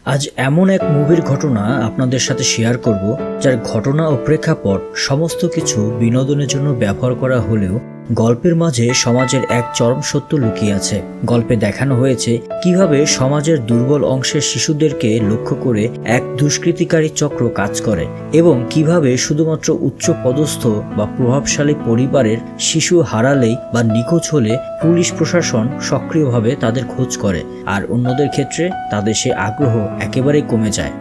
আজ এমন এক মুভির ঘটনা আপনাদের সাথে শেয়ার করব, যার ঘটনা ও প্রেক্ষাপট সমস্ত কিছু বিনোদনের জন্য ব্যবহার করা হলেও গল্পের মাঝে সমাজের এক চরম সত্য লুকিয়ে আছে। গল্পে দেখানো হয়েছে কিভাবে সমাজের দুর্বল অংশের শিশুদেরকে লক্ষ্য করে এক দুষ্কৃতিকারী চক্র কাজ করে এবং কিভাবে শুধুমাত্র উচ্চ পদস্থ বা প্রভাবশালী পরিবারের শিশু হারালেই বা নিখোঁজ হলে পুলিশ প্রশাসন সক্রিয়ভাবে তাদের খোঁজ করে, আর অন্যদের ক্ষেত্রে তাদের সে আগ্রহ একেবারেই কমে যায়।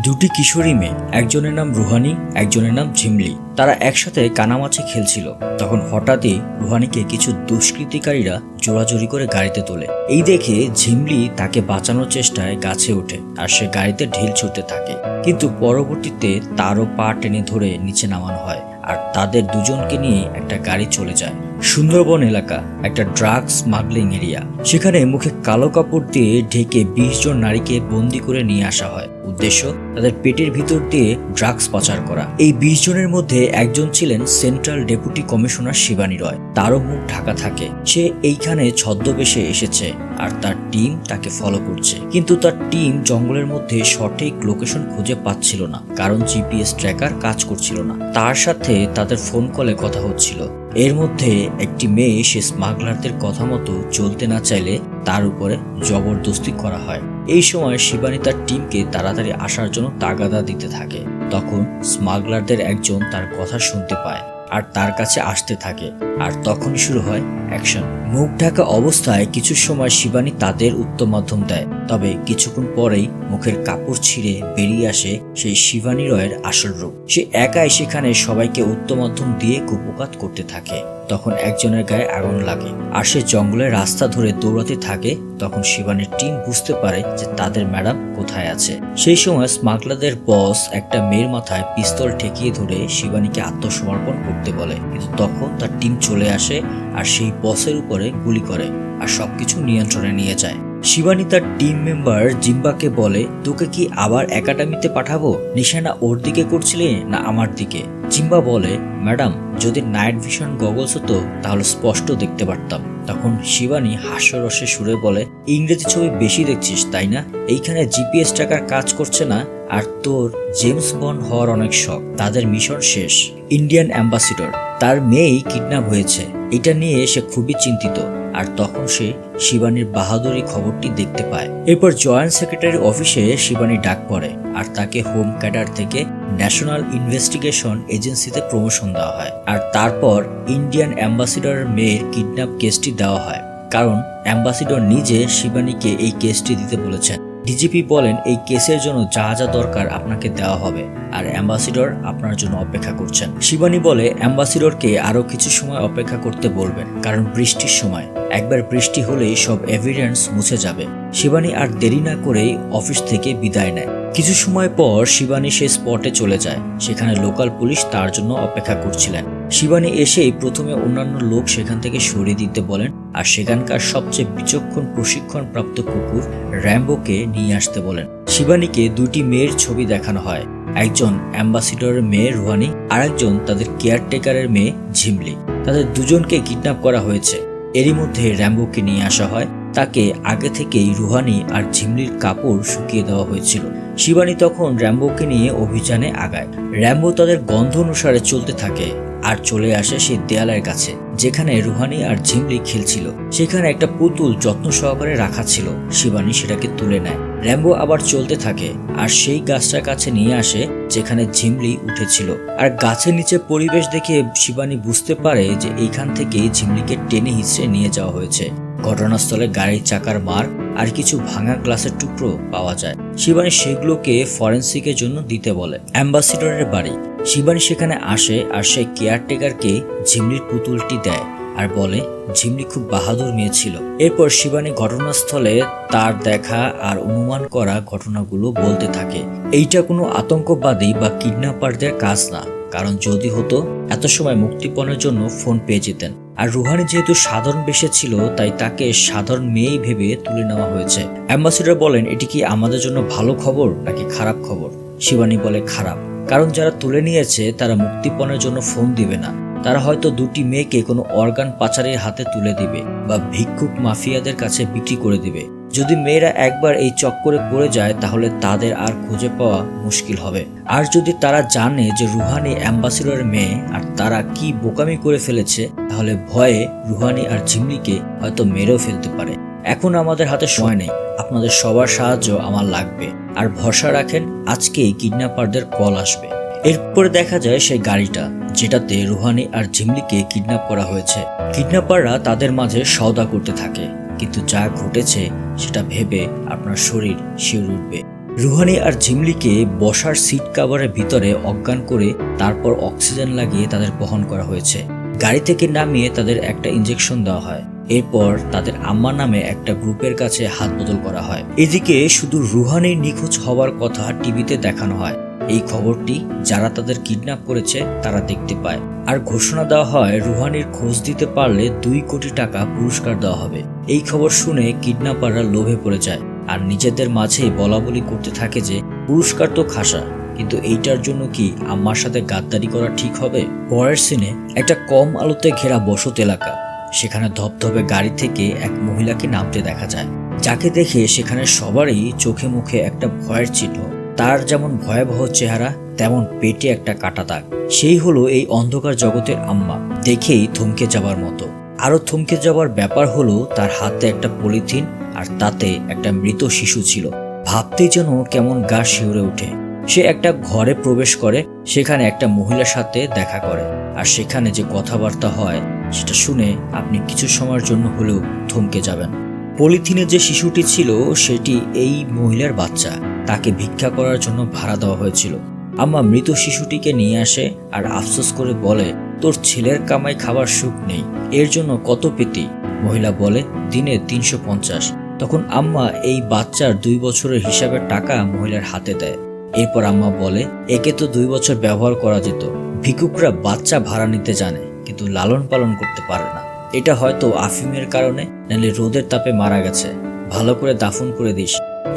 দুটি কিশোরী মেয়ে, একজনের নাম রুহানি, একজনের নাম ঝিমলি। তারা একসাথে কানামাছি খেলছিল। তখন হঠাৎই রুহানিকে কিছু দুষ্কৃতিকারীরা জোরাজোরি করে গাড়িতে তোলে। এই দেখে ঝিমলি তাকে বাঁচানোর চেষ্টায় গাছে ওঠে আর সে গাড়িতে ঢিল ছুঁড়তে থাকে, কিন্তু পরবর্তীতে তারও পা টেনে ধরে নিচে নামানো হয় আর তাদের দুজনকে নিয়ে একটা গাড়ি চলে যায়। সুন্দরবন এলাকা একটা ড্রাগস স্মাগলিং এরিয়া। সেখানে মুখে কালো কাপড় দিয়ে ঢেকে 20 জন নারীকে বন্দি করে নিয়ে আসা হয়। উদ্দেশ্য তাদের পেটের ভিতর দিয়ে ড্রাগস পাচার করা। এই 20 জনের মধ্যে একজন ছিলেন সেন্ট্রাল ডেপুটি কমিশনার শিবানী রয়। তারও মুখ ঢাকা থাকে। সে এইখানে ছদ্মবেশে এসেছে আর তার টিম তাকে ফলো করছে, কিন্তু তার টিম জঙ্গলের মধ্যে সঠিক লোকেশন খুঁজে পাচ্ছিল না, কারণ জিপিএস ট্র্যাকার কাজ করছিল না। তার সাথে তাদের ফোন কলে কথা হচ্ছিল। এর মধ্যে একটি মেয়ে সে স্মাগলারদের কথা মতো চলতে না চাইলে তার উপরে জবরদস্তি করা হয়। এই সময় শিবানী তার টিমকে তাড়াতাড়ি আসার জন্য তাগাদা দিতে থাকে। তখন স্মাগলারদের একজন তার কথা শুনতে পায় আর তার কাছে আসতে থাকে, আর তখনই শুরু হয় অ্যাকশন। মুখ ঢাকা অবস্থায় কিছু সময় শিবানী তাদের উত্তম মাধ্যম দেয়, তবে কিছুক্ষণ পরেই মুখের কাপড় ছিঁড়ে বেরিয়ে আসে সেই শিবানী রয়ের আসল রূপ। সে একাই সেখানে সবাইকে উত্তম মাধ্যম দিয়ে কুপকাত করতে থাকে। তখন একজনের গায়ে আগুন লাগে আর সে জঙ্গলের রাস্তা ধরে দৌড়াতে থাকে। তখন শিবানীর টিম বুঝতে পারে যে তাদের ম্যাডাম কোথায় আছে। সেই সময় স্মাগলারদের বস একটা মেয়ের মাথায় পিস্তল ঠেকিয়ে ধরে শিবানীকে আত্মসমর্পণ করতে বলে, কিন্তু তখন তার টিম চলে আসে আর সেই বসের উপরে গুলি করে আর সবকিছু নিয়ন্ত্রণে নিয়ে যায়। শিবানী তার টিম মেম্বার জিম্বাকে বলে, তোকে কি আবার একাডেমিতে পাঠাবো? নিশানা ওর দিকে করছিলে না আমার দিকে? জিম্বা বলে, ম্যাডাম, যদি নাইট ভিশন গগলস হতো তাহলে স্পষ্ট দেখতে পারতাম। তখন শিবানী হাস্যরসে সুরে বলে, ইংরেজি ছবি বেশি দেখছিস তাই না? এইখানে জিপিএস ট্র্যাকার কাজ করছে না আর তোর জেমস বন্ড হওয়ার অনেক শখ। তাদের মিশন শেষ। ইন্ডিয়ান অ্যাম্বাসিডর, তার মেয়েই কিডন্যাপ হয়েছে। এটা নিয়ে সে খুবই চিন্তিত। আর তখন সে শিবানীর বাহাদুরি খবরটি দেখতে পায়। এরপর জয়েন্ট সেক্রেটারি অফিসে শিবানী ডাক পড়ে আর তাকে হোম ক্যাডার থেকে ন্যাশনাল ইনভেস্টিগেশন এজেন্সিতে প্রমোশন দেওয়া হয়। আর তারপর ইন্ডিয়ান অ্যাম্বাসিডর মেয়ের কিডন্যাপ কেসটি দেওয়া হয়, কারণ অ্যাম্বাসিডর নিজে শিবানীকে এই কেসটি দিতে বলেছেন। ডিজিপি বলেন, এই কেসের জন্য যা যা দরকার আপনাকে দেওয়া হবে আর অ্যাম্বাসিডর আপনার জন্য অপেক্ষা করছেন। শিবানী বলে অ্যাম্বাসিডরকে আরো কিছু সময় অপেক্ষা করতে বলবেন, কারণ বৃষ্টির সময়। একবার বৃষ্টি হলেই সব এভিডেন্স মুছে যাবে। শিবানী আর দেরি না করেই অফিস থেকে বিদায় নেয়। কিছু সময় পর শিবানী সেই স্পটে চলে যায়। সেখানে লোকাল পুলিশ তার জন্য অপেক্ষা করছিলেন। শিবানী এসেই প্রথমে অন্যান্য লোক সেখান থেকে সরিয়ে দিতে বলেন আর সেখানকার সবচেয়ে বিচক্ষণ প্রশিক্ষণপ্রাপ্ত কুকুর র্যাম্বোকে নিয়ে আসতে বলেন। শিবানীকে দুটি মেয়ের ছবি দেখানো হয়, একজন অ্যাম্বাসিডরের মেয়ে রুহানি আর একজন তাদের কেয়ারটেকারের মেয়ে ঝিমলি। তাদের দুজনকে কিডন্যাপ করা হয়েছে। এরই মধ্যে র্যাম্বোকে নিয়ে আসা হয়। তাকে আগে থেকেই রুহানি আর ঝিমলির কাপড় শুকিয়ে দেওয়া হয়েছিল। শিবানী তখন র্যাম্বোকে নিয়ে অভিযানে আগায়। র্যাম্বো তাদের গন্ধ অনুসারে চলতে থাকে আর চলে আসে সেই দেয়ালের কাছে যেখানে রুহানি আর ঝিমলি খেলছিল। সেখানে একটা পুতুল যত্ন সহকারে রাখা ছিল। শিবানী সেটাকে তুলে নেয়। র্যাম্বো আবার চলতে থাকে আর সেই গাছটার কাছে নিয়ে আসে যেখানে ঝিমলি উঠেছিল। আর গাছের নিচে পরিবেশ দেখে শিবানী বুঝতে পারে যে এইখান থেকেই ঝিমলিকে টেনে হিঁচড়ে নিয়ে যাওয়া হয়েছে। ঘটনাস্থলে গাড়ির চাকার মার্ক আর কিছু ভাঙা গ্লাসের টুকরো পাওয়া যায়। শিবানী সেগুলোকে ফরেন্সিকের জন্য দিতে বলে। অ্যাম্বাসিডরের বাড়ি। শিবানী সেখানে আসে আর সেই কেয়ারটেকারকে ঝিমলির পুতুলটি দেয় আর বলে, ঝিমলি খুব বাহাদুর মেয়ে ছিল। এরপর শিবানী ঘটনাস্থলে তার দেখা আর অনুমান করা ঘটনাগুলো বলতে থাকে। এইটা কোনো আতঙ্কবাদী বা কিডন্যাপারদের কাজ না, কারণ যদি হতো এত সময় মুক্তিপণের জন্য ফোন পেয়ে যেতেন। আর রুহানি যেহেতু সাধারণ বেশে ছিল, তাই তাকে সাধারণ মেয়েই ভেবে তুলে নেওয়া হয়েছে। অ্যাম্বাসিডর বলেন, এটি কি আমাদের জন্য ভালো খবর নাকি খারাপ খবর? শিবানী বলে, খারাপ, কারণ যারা তুলে নিয়েছে তারা মুক্তিপণের জন্য ফোন দিবে না। তারা হয়তো দুটি মেয়েকে কোনো অর্গান পাচারের হাতে তুলে দিবে বা ভিক্ষুক মাফিয়াদের কাছে বিক্রি করে দিবে। যদি মেয়েরা একবার এই চক্করে পড়ে যায় তাহলে তাদের আর খুঁজে পাওয়া মুশকিল হবে। আর যদি তারা জানে যে রুহানি অ্যাম্বাসিডরের মেয়ে আর তারা কি বোকামি করে ফেলেছে, তাহলে ভয়ে রুহানি আর ঝিমলিকে হয়তো মেরেও ফেলতে পারে। এখন আমাদের হাতে সময় নেই, আপনাদের সবার সাহায্য আমার লাগবে। আর ভরসা রাখেন, আজকেই কিডন্যাপারদের কল আসবে। এরপরে দেখা যায় সেই গাড়িটা যেটাতে রুহানি আর ঝিমলিকে কিডন্যাপ করা হয়েছে। কিডন্যাপাররা তাদের মাঝে সওদা করতে থাকে, কিন্তু যা ঘটেছে সেটা ভেবে আপনার শরীর শিউরে উঠবে। রুহানি আর ঝিমলিকে বসার সিট কাভারের ভিতরে অজ্ঞান করে তারপর অক্সিজেন লাগিয়ে তাদের বহন করা হয়েছে। গাড়ি থেকে নামিয়ে তাদের একটা ইঞ্জেকশন দেওয়া হয়। এরপর তাদের আম্মা নামে একটা গ্রুপের কাছে হাত বদল করা হয়। এদিকে শুধু রুহানির নিখোঁজ হওয়ার কথা টিভিতে দেখানো হয়। এই খবরটি যারা তাদের কিডন্যাপ করেছে তারা দেখতে পায়, আর ঘোষণা দেওয়া হয় রুহানির খোঁজ দিতে পারলে 2 কোটি টাকা পুরস্কার দেওয়া হবে। এই খবর শুনে কিডন্যাপাররা লোভে পড়ে যায় আর নিজেদের মাঝেই বলাবলি করতে থাকে যে পুরস্কার তো খাসা, কিন্তু এইটার জন্য কি আম্মার সাথে গাদ্দারি করা ঠিক হবে? পরের সিনে একটা কম আলোতে ঘেরা বসত এলাকা। সেখানে ধপধপে গাড়ি থেকে এক মহিলাকে নামতে দেখা যায়, যাকে দেখে সেখানে সবারই চোখে মুখে একটা ভয়ের চিহ্ন। তার যেমন ভয়াবহ চেহারা, তেমন পেটে একটা কাটা দাগ। সেই হলো এই অন্ধকার জগতের আম্মা। দেখেই থমকে যাবার মতো। আরো থমকে যাবার ব্যাপার হলো তার হাতে একটা পলিথিন আর তাতে একটা মৃত শিশু ছিল। ভাবতেই যেন কেমন গা শিউরে ওঠে। সে একটা ঘরে প্রবেশ করে, সেখানে একটা মহিলার সাথে দেখা করে, আর সেখানে যে কথাবার্তা হয় সেটা শুনে আপনি কিছু সময়ের জন্য হলেও থমকে যাবেন। পলিথিনে যে শিশুটি ছিল সেটি এই মহিলার বাচ্চা। তাকে ভিক্ষা করার জন্য ভাড়া দেওয়া হয়েছিল। আম্মা মৃত শিশুটিকে নিয়ে আসে আর আফসোস করে বলে, তোর ছেলের কামাই খাবার সুখ নেই, এর জন্য কত পেতি? মহিলা বলে, দিনে 350। তখন আম্মা এই বাচ্চার 2 বছরের হিসাবের টাকা মহিলার হাতে দেয়। এরপর আম্মা বলে, একে তো 2 বছর ব্যবহার করা যেত। ভিক্ষুকরা বাচ্চা ভাড়া নিতে জানে, কিন্তু লালন পালন করতে পারে না। এটা হয়তো আফিমের কারণে, নাহলে রোদের তাপে মারা গেছে। ভালো করে দাফন করে দিস।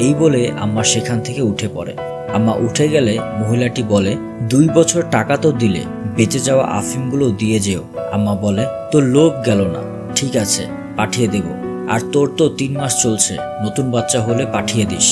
এই বলে আম্মা সেখান থেকে উঠে পড়ে। আম্মা উঠে গেলে মহিলাটি বলে, 2 বছর টাকা তো দিলে, বেঁচে যাওয়া আফিমগুলো দিয়ে যেও। আম্মা বলে, তোর লোভ গেল না? ঠিক আছে, পাঠিয়ে দেব। আর তোর তো 3 মাস চলছে, নতুন বাচ্চা হলে পাঠিয়ে দিস।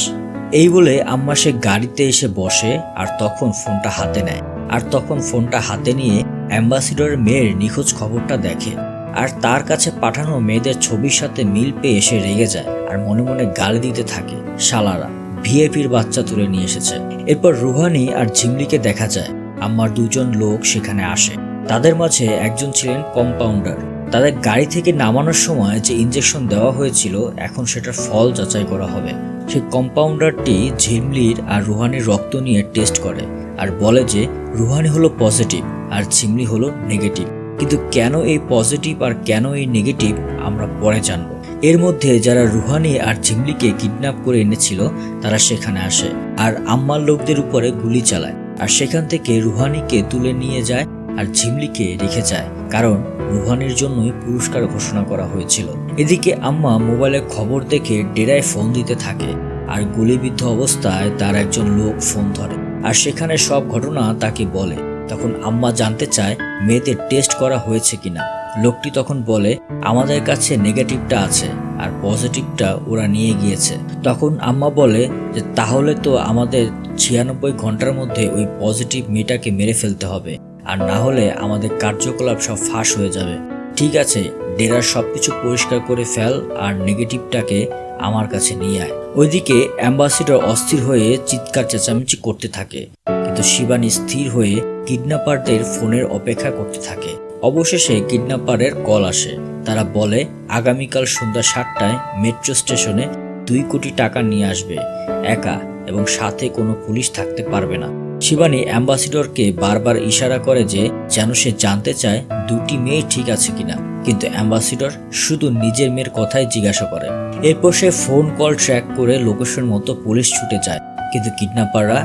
এই বলে আম্মা সে গাড়িতে এসে বসে আর তখন ফোনটা হাতে নেয়। আর তখন ফোনটা হাতে নিয়ে অ্যাম্বাসিডরের মেয়ের নিখোঁজ খবরটা দেখে। আর তার কাছে পাঠানো মেয়েদের ছবির সাথে মিল পেয়ে এসে রেগে যায় আর মনে মনে গালি দিতে থাকে, শালারা ভিআইপির বাচ্চা তুলে নিয়ে এসেছে। এরপর রুহানি আর ঝিমলিকে দেখা যায়। আম্মার 2 জন লোক সেখানে আসে। তাদের মাঝে একজন ছিলেন কম্পাউন্ডার। তাদের গাড়ি থেকে নামানোর সময় যে ইঞ্জেকশন দেওয়া হয়েছিল এখন সেটার ফল যাচাই করা হবে। সেই কম্পাউন্ডারটি ঝিমলির আর রুহানির রক্ত নিয়ে টেস্ট করে আর বলে যে রুহানি হলো পজিটিভ আর ঝিমলি হলো নেগেটিভ। কিন্তু কেন এই পজিটিভ আর কেন এই নেগেটিভ আমরা পরে জানবো। এর মধ্যে যারা রুহানি আর ঝিমলিকে কিডন্যাপ করে এনেছিল তারা সেখানে আসে আর আম্মার লোকদের উপরে গুলি চালায়। আর সেখান থেকে রুহানিকে তুলে নিয়ে যায় আর ঝিমলিকে রেখে যায়, কারণ রুহানির জন্যই পুরস্কার ঘোষণা করা হয়েছিল। এদিকে আম্মা মোবাইলে খবর দেখে ডেরায় ফোন দিতে থাকে আর গুলিবিদ্ধ অবস্থায় তার একজন লোক ফোন ধরে আর সেখানে সব ঘটনা তাকে বলে। তখন আম্মা জানতে চায় মেয়েদের টেস্ট করা হয়েছে কিনা। লোকটি তখন বলে, আমাদের কাছে নেগেটিভটা আছে আর পজিটিভটা ওরা নিয়ে গিয়েছে। তখন আম্মা বলে যে তাহলে তো আমাদের 96 ঘন্টার মধ্যে ওই পজিটিভ মেয়েটাকে মেরে ফেলতে হবে, আর না হলে আমাদের কার্যকলাপ সব ফাঁস হয়ে যাবে। ঠিক আছে, ডেরার সবকিছু পরিষ্কার করে ফেল আর নেগেটিভটাকে আমার কাছে নিয়ে আয়। ওইদিকে অ্যাম্বাসিডর অস্থির হয়ে চিৎকার চেঁচামেচি করতে থাকে, কিন্তু শিবানী স্থির হয়ে কিডন্যাপারদের ফোনের অপেক্ষা করতে থাকে। অবশেষে কিডন্যাপারের কল আসে। তারা বলে আগামীকাল সন্ধ্যা 7টায় মেট্রো স্টেশনে 2 কোটি টাকা নিয়ে আসবে একা, এবং সাথে কোনো পুলিশ থাকতে পারবে না। শিবানী অ্যাম্বাসিডরকে বারবার ইশারা করে যে যেন সে জানতে চায় 2টি মেয়ে ঠিক আছে কিনা, কিন্তু অ্যাম্বাসিডর শুধু নিজের মেয়ের কথাই জিজ্ঞাসা করে। এরপর সে ফোন কল ট্র্যাক করে লোকেশন মতো পুলিশ ছুটে যায়, কিন্তু কিডন্যাপাররা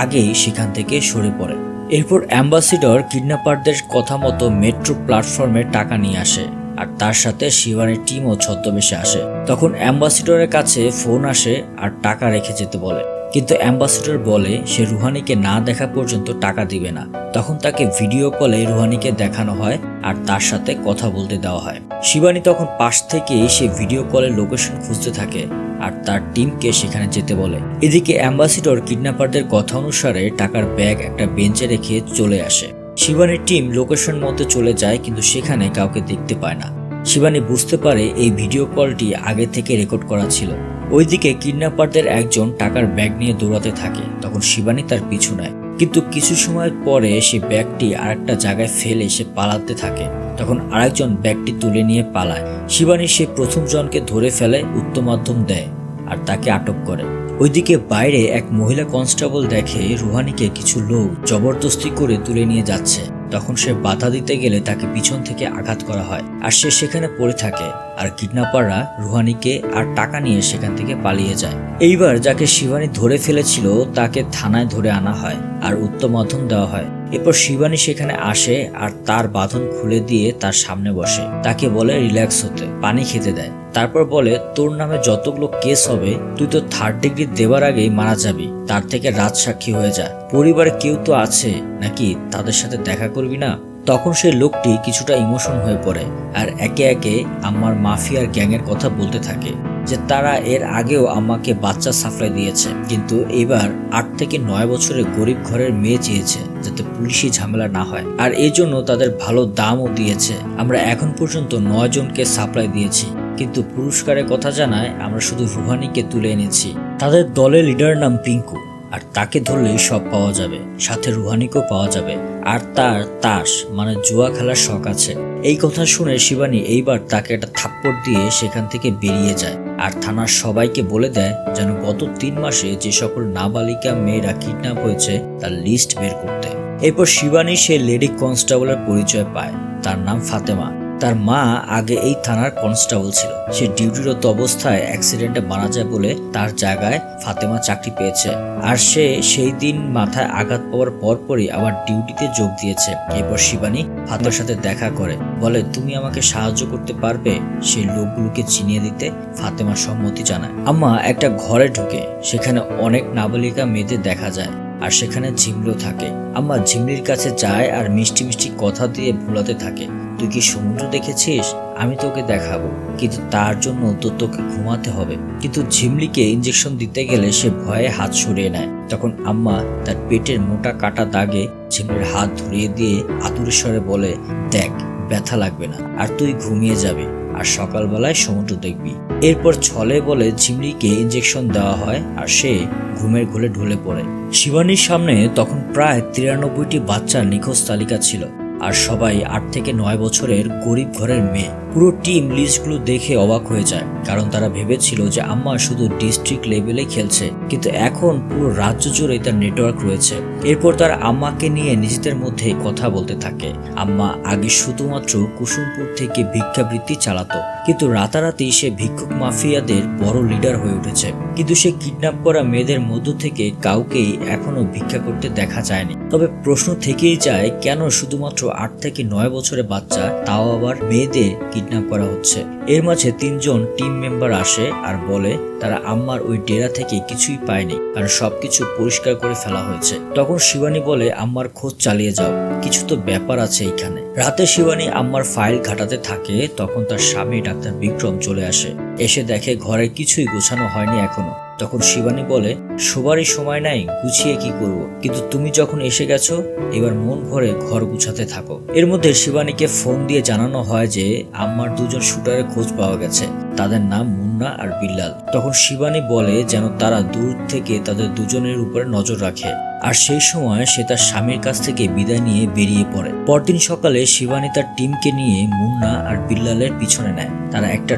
আগেই সেখান থেকে সরে পড়ে। এরপর অ্যাম্বাসিডর কিডন্যাপারদের কথা মতো মেট্রো প্ল্যাটফর্মে টাকা নিয়ে আসে আর তার সাথে শিবানীর টিমও ছদ্মবেশে আসে। তখন অ্যাম্বাসিডরের কাছে ফোন আসে আর টাকা রেখে যেতে বলে, কিন্তু অ্যাম্বাসিডর বলে সে রুহানিকে না দেখা পর্যন্ত টাকা দিবে না। তখন তাকে ভিডিও কলে রুহানিকে দেখানো হয় আর তার সাথে কথা বলতে দেওয়া হয়। শিবানী তখন পাশ থেকে সে ভিডিও কলের লোকেশন খুঁজতে থাকে আর তার টিমকে সেখানে যেতে বলে। এদিকে অ্যাম্বাসিডর কিডন্যাপারদের কথা অনুসারে টাকার ব্যাগ একটা বেঞ্চে রেখে চলে আসে। শিবানীর টিম লোকেশন মধ্যে চলে যায়, কিন্তু সেখানে কাউকে দেখতে পায় না। শিবানী বুঝতে পারে এই ভিডিও কলটি আগে থেকে রেকর্ড করা ছিল। ওইদিকে কিডন্যাপারদের একজন টাকার ব্যাগ নিয়ে দৌড়াতে থাকে। তখন শিবানী তার পিছু নেয়, কিন্তু কিছু সময় পরে সে ব্যাগটি আরেকটা জায়গায় ফেলে সে পালাতে থাকে। তখন আরেকজন ব্যাগটি তুলে নিয়ে পালায়। শিবানী সে প্রথম জনকে ধরে ফেলে, উত্তমাধ্যম দেয় আর তাকে আটক করে। ওইদিকে বাইরে এক মহিলা কনস্টেবল দেখে রুহানিকে কিছু লোক জবরদস্তি করে তুলে নিয়ে যাচ্ছে। তখন সে বাধা দিতে গেলে তাকে পিছন থেকে আঘাত করা হয় আর সে সেখানে পড়ে থাকে। আর কিডন্যাপাররা রুহানিকে আর টাকা নিয়ে সেখান থেকে পালিয়ে যায়। এইবার যাকে শিবানী ধরে ফেলেছিল তাকে থানায় ধরে আনা হয় আর উত্তমধ্যম দেওয়া হয়। এরপর শিবানী সেখানে আসে আর তার বাঁধন খুলে দিয়ে তার সামনে বসে। তাকে বলে রিল্যাক্স হতে, পানি খেতে দেয়। তারপর বলে তোর নামে যতগুলো কেস হবে তুই তো 3rd ডিগ্রি দেওয়ার আগেই মারা যাবি, তার থেকে রাজসাক্ষী হয়ে যা। পরিবারে কেউ তো আছে নাকি, তাদের সাথে দেখা করবি না? তখন সেই লোকটি কিছুটা ইমোশন হয়ে পড়ে আর একে একে আম্মার মাফিয়ার গ্যাংয়ের কথা বলতে থাকে যে তারা এর আগেও আম্মাকে বাচ্চা সাপ্লাই দিয়েছে, কিন্তু এবার 8 থেকে 9 বছরের গরিব ঘরের মেয়ে চেয়েছে যাতে পুলিশি ঝামেলা না হয়, আর এই জন্য তাদের ভালো দামও দিয়েছে। আমরা এখন পর্যন্ত 9 জনকে সাপ্লাই দিয়েছি, কিন্তু পুরস্কারের কথা জানায় আমরা শুধু রুহানিকে তুলে এনেছি। তাদের দলের লিডার নাম পিঙ্কু, আর তাকে ধরলেই সব পাওয়া যাবে, সাথে রুহানিকেও পাওয়া যাবে। আর তার তাস মানে জুয়া খেলার শখ আছে। এই কথা শুনে শিবানী এইবার তাকে একটা থাপ্পড় দিয়ে সেখান থেকে বেরিয়ে যায় আর থানার সবাইকে বলে দেয় যেন গত 3 মাসে যে সকল নাবালিকা মেয়েরা কিডন্যাপ হয়েছে তার লিস্ট বের করতে। এরপর শিবানী সে লেডি কনস্টেবলের পরিচয় পায়, তার নাম ফাতেমা। তার মা আগে এই থানার কনস্টেবল ছিল। সে ডিউটিরত অবস্থায় অ্যাক্সিডেন্টে মারা যায় বলে তার জায়গায় ফাতেমা চাকরি পেয়েছে, আর সে সেই দিন মাথায় আঘাত পাওয়ার পরপরই আবার ডিউটিতে যোগ দিয়েছে। এরপর শিবানী ফাতেমার সাথে দেখা করে, বলে তুমি আমাকে সাহায্য করতে পারবে সেই লোকগুলোকে চিনিয়ে দিতে? ফাতেমা সম্মতি জানায়। আম্মা একটা ঘরে ঢুকে, সেখানে অনেক নাবালিকা মেয়েদের দেখা যায় আর সেখানে ঝিমলিও থাকে। আম্মা ঝিমলির কাছে যায় আর মিষ্টি মিষ্টি কথা দিয়ে ভোলাতে থাকে, তুই কি সমুদ্র দেখেছিস? আমি তোকে দেখাবো, কিন্তু তার জন্য তো তোকে ঘুমাতে হবে। কিন্তু ঝিমলিকে ইঞ্জেকশন দিতে গেলে সে ভয়ে হাত সরিয়ে নেয়। তখন আম্মা তার পেটের মোটা কাটা দাগে ঝিমলির হাত ধরিয়ে দিয়ে আতুরের স্বরে বলে, দেখ ব্যথা লাগবে না, আর তুই ঘুমিয়ে যাবি আর সকালবেলায় সমুদ্র দেখবি। এরপর ছলে বলে ঝিমলিকে ইঞ্জেকশন দেওয়া হয় আর সে ঘুমের ঘোলে ঢলে পড়ে। শিবানীর সামনে তখন প্রায় 93টি বাচ্চার নিখোঁজ তালিকা ছিল, আর সবাই 8 থেকে 9 বছরের গরিব ঘরের মেয়ে। পুরো টিম লিস্টগুলো দেখে অবাক হয়ে যায়, কারণ তারা ভেবেছিল যে আম্মা শুধু ডিস্ট্রিক্ট লেভেলে খেলছে, কিন্তু এখন পুরো রাজ্য জুড়ে তার নেটওয়ার্ক রয়েছে। এরপর তারা আম্মাকে নিয়ে নিজেদের মধ্যে কথা বলতে থাকে। আম্মা আগে শুধুমাত্র কুসুমপুর থেকে ভিক্ষাবৃত্তি চালাতো, কিন্তু রাতারাতি সে ভিক্ষুক মাফিয়াদের বড় লিডার হয়ে উঠেছে। কিন্তু সে কিডন্যাপ করা মেয়েদের মধ্য থেকে কাউকেই এখনো ভিক্ষা করতে দেখা যায়নি। তবে প্রশ্ন থেকেই যায়, কেন শুধুমাত্র 8 থেকে 9 বছরের বাচ্চা, তাও আবার মেয়েদের কিডন্যাপ করা হচ্ছে? এর মাঝে 3 জন টিম মেম্বার আসে আর বলে তারা আম্মার ওই ডেরা থেকে কিছুই পায়নি, কারণ সবকিছু পরিষ্কার করে ফেলা হয়েছে। তখন শিবানী বলে আম্মার খোঁজ চালিয়ে যাও, কিছু তো ব্যাপার আছে এইখানে। রাতে শিবানী আম্মার ফাইল ঘাটাতে থাকে, তখন তার স্বামী ডাক্তার বিক্রম চলে আসে। এসে দেখে ঘরের কিছুই গোছানো হয়নি এখনো। তখন শিবানী বলে, সবারই সময় নাই, গুছিয়ে কি করব, কিন্তু তুমি যখন এসে গেছো এবার মন ভরে ঘর গুছাতে থাকো। এর মধ্যে শিবানীকে ফোন দিয়ে জানানো হয় যে আম্মার 2 জন শুটারের খোঁজ পাওয়া গেছে, তাদের নাম মুন্না আর বিল্লাল। তখন শিবানী বলে যেন তারা দূর থেকে তাদের 2 জনের উপরে নজর রাখে, আর সেই সময় সে তার স্বামীর কাছ থেকে বিদায় নিয়ে বেরিয়ে পড়ে। পরদিন সকালে শিবানী তার টিমকে নিয়ে মুন্না আর বিল্লালের পিছনে নেয়। তারা একটা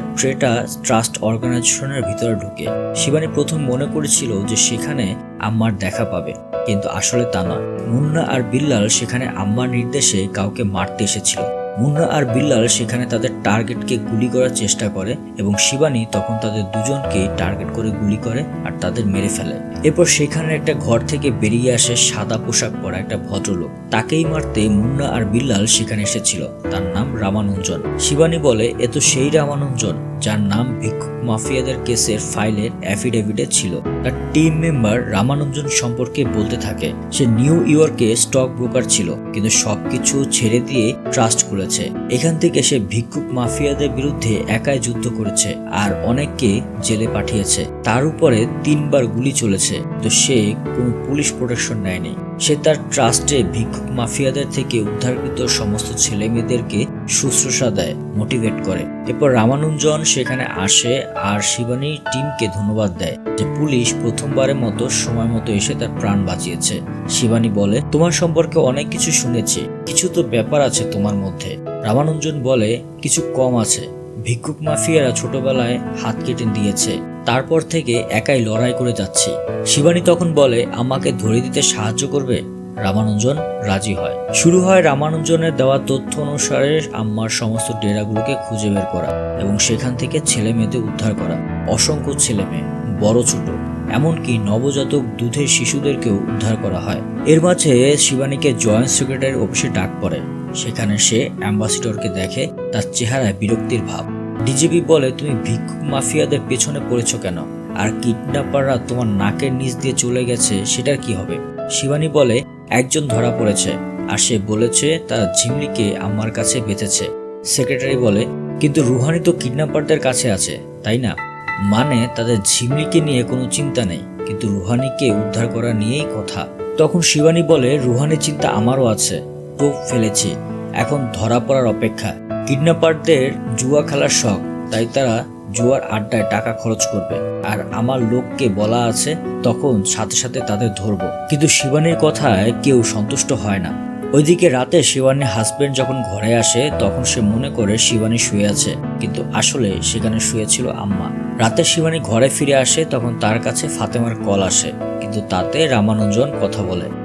ট্রাস্ট অর্গানাইজেশনের ভিতরে ঢুকে। শিবানী প্রথম মনে করেছিল যে সেখানে আম্মার দেখা পাবে, কিন্তু আসলে তা নয়। মুন্না আর বিল্লাল সেখানে আম্মার নির্দেশে কাউকে মারতে এসেছিল। মুন্না আর বিল্লাল সেখানে তাদের টার্গেটকে গুলি করার চেষ্টা করে এবং শিবানী তখন তাদের দুজনকে টার্গেট করে গুলি করে আর তাদের মেরে ফেলে। এরপর সেখানে একটা ঘর থেকে বেরিয়ে আসে সাদা পোশাক পরা একটা ভদ্রলোক। তাকেই মারতে মুন্না আর বিল্লাল সেখানে এসেছিল। তার নাম রামানুজন। শিবানী বলে এ তো সেই রামানুজন যার নাম ভিক্ষুক মাফিয়াদের কেসের ফাইলের অ্যাফিডেভিটে ছিল। তার টিম মেম্বার রামানুজন সম্পর্কে বলতে থাকে সে নিউ ইয়র্কে স্টক ব্রোকার ছিল, কিন্তু সবকিছু ছেড়ে দিয়ে ট্রাস্ট করেছে। এখান থেকে সে ভিক্ষুক মাফিয়াদের বিরুদ্ধে একাই যুদ্ধ করেছে আর অনেককে জেলে পাঠিয়েছে। তার উপরে 3 বার গুলি চলেছে, তো সে কোনো পুলিশ প্রোটেকশন নেয়নি। সে তার ট্রাস্টে ভিক্ষুক মাফিয়াদের থেকে উদ্ধারকৃত সমস্ত ছেলে মেয়েদেরকে শুশ্রূষা দেয়, মোটিভেট করে। এরপর রামানুজন সেখানে আসে আর শিবানীর টিমকে ধন্যবাদ দেয় যে পুলিশ প্রথমবারের মতো সময় মতো এসে তার প্রাণ বাঁচিয়েছে। শিবানী বলে তোমার সম্পর্কে অনেক কিছু শুনেছি, কিছু তো ব্যাপার আছে তোমার মধ্যে। রামানুজন বলে কিছু কম আছে। ভিক্ষুক মাফিয়ারা ছোটবেলায় হাত কেটে দিয়েছে, তারপর থেকে একাই লড়াই করে যাচ্ছি। শিবানী তখন বলে আমাকে ধরে দিতে সাহায্য করবে। রামানুজন রাজি হয়। শুরু হয় রামানুজনের দেওয়া তথ্য অনুসারে আম্মার সমস্ত ডেরাগুলোকে খুঁজে বের করা এবং সেখান থেকে ছেলে মেয়েদের উদ্ধার করা। অসংখ্য ছেলে মেয়ে, বড় ছোট, এমনকি নবজাতক দুধের শিশুদেরকেও উদ্ধার করা হয়। এর মাঝে শিবানীকে জয়েন্ট সেক্রেটারি অফিসে ডাক পড়ে। সেখানে সে অ্যাম্বাসিডরকে দেখে, তার চেহারায় বিরক্তির ভাব। ডিজিপি বলে তুমি ভিক্ষুক মাফিয়াদের পেছনে পড়েছ কেন? আর কিডন্যাপাররা তোমার নাকের নিচ দিয়ে চলে গেছে, সেটার কি হবে? শিবানী বলে একজন ধরা পড়েছে আর সে বলেছে তার ঝিমলিকে আমার কাছে বেঁচেছে। সেক্রেটারি বলে কিন্তু রুহানি তো কিডন্যাপারদের কাছে আছে, তাই না? মানে তাদের ঝিমলিকে নিয়ে কোনো চিন্তা নেই, কিন্তু রুহানিকে উদ্ধার করা নিয়েই কথা। তখন শিবানী বলে রুহানির চিন্তা আমারও আছে, টোপ ফেলেছি, এখন ধরা পড়ার অপেক্ষা। কিডন্যাপারদের জুয়া খেলার শখ, তাই তারা জুয়ার আড্ডায় টাকা খরচ করবে, আর আমার লোককে বলা আছে তখন সাথে সাথে তাদের ধরবো। কিন্তু শিবানীর কথায় কেউ সন্তুষ্ট হয় না। ওইদিকে রাতে শিবানীর হাজবেন্ড যখন ঘরে আসে তখন সে মনে করে শিবানী শুয়ে আছে, কিন্তু আসলে সেখানে শুয়েছিল আম্মা। রাতে শিবানী ঘরে ফিরে আসে তখন তার কাছে ফাতেমার কল আসে, কিন্তু তাতে রামানুজন কথা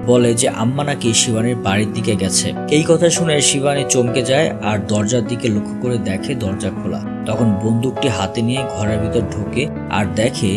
বলে যে আম্মা নাকি শিবানীর বাড়ির দিকে গেছে। এই কথা শুনে শিবানী চমকে যায় আর দরজার দিকে লক্ষ্য করে দেখে দরজা খোলা। তখন বন্দুকটি হাতে নিয়ে ঘরের ভিতর ঢোকে আর দেখে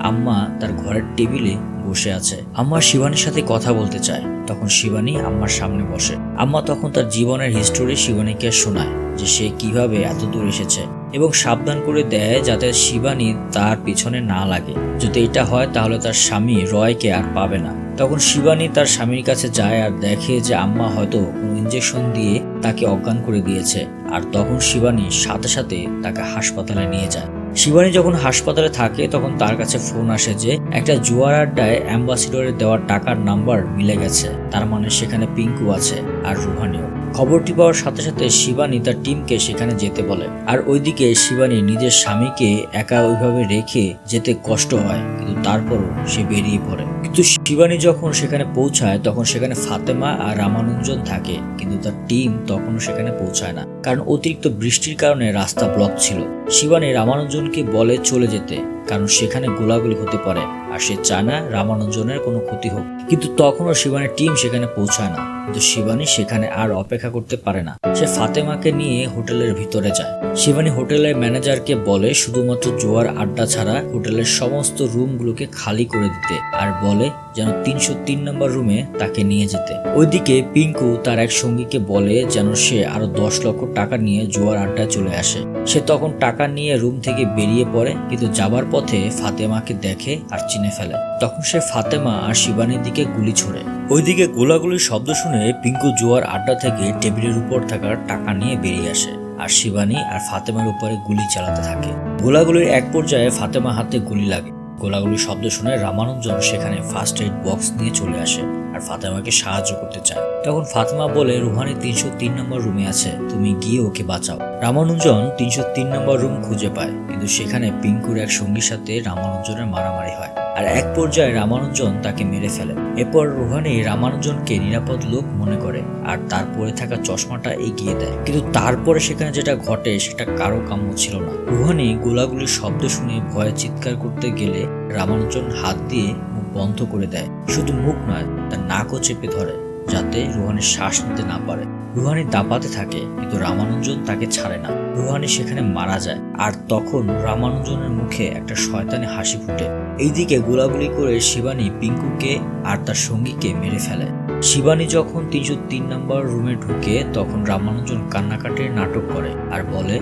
আম্মা তার ঘরের টেবিলে বসে আছে। আম্মা শিবানীর সাথে কথা বলতে চায়, তখন শিবানী আম্মার সামনে বসে। আম্মা তখন তার জীবনের হিস্টোরি শিবানীকে শোনায় যে সে কিভাবে এত দূর এসেছে এবং সাবধান করে দেয় যাতে শিবানী তার পিছনে না লাগে। যদি এটা হয় তাহলে তার স্বামী রয়কে আর পাবে না। তখন শিবানী তার স্বামীর কাছে যায় আর দেখে যে আম্মা হয়তো কোনো ইঞ্জেকশন দিয়ে তাকে অজ্ঞান করে দিয়েছে। আর তখন শিবানী সাথে সাথে তাকে হাসপাতালে নিয়ে যায়। শিবানী যখন হাসপাতালে থাকে তখন তার কাছে ফোন আসে যে একটা জুয়ার আড্ডায় অ্যাম্বাসিডরের দেওয়ার টাকার নাম্বার মিলে গেছে, তার মানে সেখানে পিঙ্কু আছে আর রুহানিও। খবরটি পাওয়ার সাথে সাথে শিবানী তার টিমকে সেখানে যেতে বলে। আর ওইদিকে শিবানী নিজের স্বামীকে একা ওইভাবে রেখে যেতে কষ্ট হয়, কিন্তু তারপরও সে বেরিয়ে পড়ে। কিন্তু শিবানী যখন সেখানে পৌঁছায় তখন সেখানে ফাতেমা আর রামানুজন থাকে, কিন্তু তার টিম তখনও সেখানে পৌঁছায় না, কারণ অতিরিক্ত বৃষ্টির কারণে রাস্তা ব্লক ছিল। শিবানী রামানুজনকে বলে চলে যেতে, কারণ সেখানে গোলাগুলি হতে পারে আর সে চায় না রামানুজনের কোনো ক্ষতি হোক। কিন্তু তখনও শিবানীর টিম সেখানে পৌঁছায় না। কিন্তু শিবানী সেখানে আর অপেক্ষা করতে পারে না, সে ফাতেমাকে নিয়ে হোটেলের ভিতরে যায়। শিবানী হোটেলের ম্যানেজারকে বলে শুধুমাত্র জোয়ার আড্ডা ছাড়া হোটেলের সমস্ত রুমগুলোকে খালি করে দিতে, আর বলে যেন 303 নম্বর রুমে তাকে নিয়ে যেতে। ওইদিকে পিঙ্কু তার এক সঙ্গীকে বলে যেন সে আরো 10 লক্ষ টাকা নিয়ে জোয়ার আড্ডায় চলে আসে। সে তখন টাকা নিয়ে রুম থেকে বেরিয়ে পড়ে, কিন্তু যাবার পথে ফাতেমাকে দেখে আর চিনে ফেলে। তখন সে ফাতেমা আর শিবানীর দিকে গুলি ছোড়ে। ওইদিকে গোলাগুলির শব্দ শুনে পিঙ্কু জোয়ার আড্ডা থেকে টেবিলের উপর থাকার টাকা নিয়ে বেরিয়ে আসে আর শিবানী আর ফাতেমার উপরে গুলি চালাতে থাকে। গোলাগুলির এক পর্যায়ে ফাতেমা হাতে গুলি লাগে। গোলাগুলির শব্দ শুনে রামানুজন সেখানে ফার্স্ট এইড বক্স নিয়ে চলে আসে আর ফাতেমাকে সাহায্য করতে চায়। তখন ফাতেমা বলে রুহানি 303 নম্বর রুমে আছে, তুমি গিয়ে ওকে বাঁচাও। রামানুজন 303 নম্বর রুম খুঁজে পায়, কিন্তু সেখানে পিঙ্কুর এক সঙ্গীর সাথে রামানুজনের মারামারি হয় আর এক পর্যায়ে রামানুজন তাকে মেরে ফেলে। এরপর রুহানি রামানুজনকে নিরাপদ লোক মনে করে আর তার পরে থাকা চশমাটা এগিয়ে দেয়, কিন্তু তারপরে সেখানে যেটা ঘটে সেটা কারো কাম্য ছিল না। রুহানি গোলাগুলির শব্দ শুনে ভয়ে চিৎকার করতে গেলে রামানুজন হাত দিয়ে মুখ বন্ধ করে দেয়। শুধু মুখ নয়, তার নাকও চেপে ধরে যাতে রুহানি শ্বাস নিতে না পারে। রুহানি দাপাতে থাকে, কিন্তু রামানুজন তাকে ছাড়ে না। রুহানি সেখানে মারা যায়, আর তখন রামানুজনের মুখে একটা শয়তানি হাসি ফুটে। এইদিকে গোলাগুলি করে শিবানী পিঙ্কুকে আর তার সঙ্গীকে মেরে ফেলে। শিবানী যখন 303 নম্বর রুমে ঢুকে, তখন রামানুজন কান্নাকাটির নাটক করে আর বলে,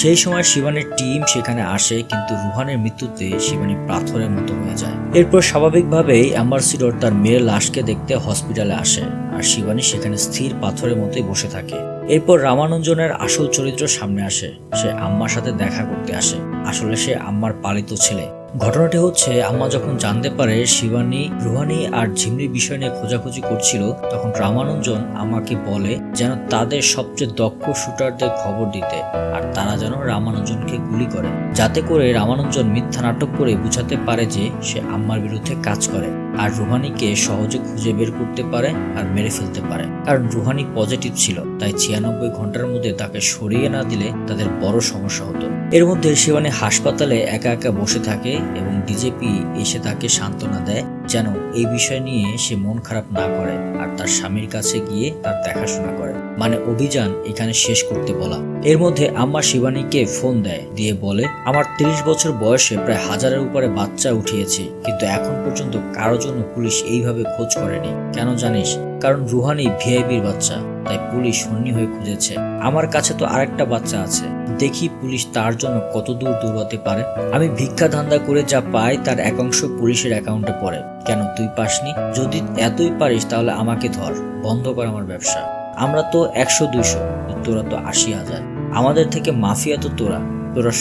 সেই সময় শিবানীর টিম সেখানে আসে, কিন্তু রুহানের মৃত্যুতে শিবানী পাথরের মতো হয়ে যায়। এরপর স্বাভাবিকভাবেই অ্যাম্বাসিডর তার মেয়ের লাশকে দেখতে হসপিটালে আসে, আর শিবানী সেখানে স্থির পাথরের মতোই বসে থাকে। এরপর রামানুজনের আসল চরিত্র সামনে আসে। সে আম্মার সাথে দেখা করতে আসে। আসলে সে আম্মার পালিত ছেলে। ঘটনাটি হচ্ছে, আম্মা যখন জানতে পারে শিবানী রুহানি আর ঝিমলির বিষয় নিয়ে খোঁজাখুঁজি করছিল, তখন রামানুজন আমাকে বলে যেন তাদের সবচেয়ে দক্ষ শুটারদের খবর দিতে, আর তারা যেন রামানুজনকে গুলি করে, যাতে করে রামানুজন মিথ্যা নাটক করে বুঝাতে পারে যে সে আম্মার বিরুদ্ধে কাজ করে আর রুহানিকে সহজে খুঁজে বের করতে পারে আর মেরে ফেলতে পারে। কারণ রুহানি পজিটিভ ছিল, তাই 96 ঘন্টার মধ্যে তাকে সরিয়ে না দিলে তাদের বড় সমস্যা হতো। এর মধ্যে শিবানী হাসপাতালে একা একা বসে থাকে এবং ডিজেপি এসে তাকে সান্ত্বনা দেয় যেন এই বিষয় নিয়ে সে মন খারাপ না করে আর তার স্বামীর কাছে গিয়ে তার দেখাশোনা করে, মানে অভিযান এখানে শেষ করতে বলা। এর মধ্যে আম্মা শিবানীকে ফোন দেয়, দিয়ে বলে, আমার 30 বছর বয়সে প্রায় 1000-এর উপরে বাচ্চা উঠিয়েছি, কিন্তু এখন পর্যন্ত কারোর জন্য পুলিশ এইভাবে খোঁজ করেনি। কেন জানিস? কারণ রুহানি ভিআইপির বাচ্চা, তাই পুলিশ হন্যি হয়ে খুঁজেছে। আমার কাছে তো আরেকটা বাচ্চা আছে, দেখি পুলিশ তার জন্য কত দূর দৌড়াতে পারে। আমি ভিক্ষা ধান্দা করে যা পাই তার এক অংশ পুলিশের অ্যাকাউন্টে পড়ে। কেন তুই পাসনি? যদি এতই পারিস তাহলে আমাকে ধর, বন্ধ কর আমার ব্যবসা। আমরা তো 100-200, তোরা তো 80,000। আমাদের থেকে মাফিয়া তো তোরা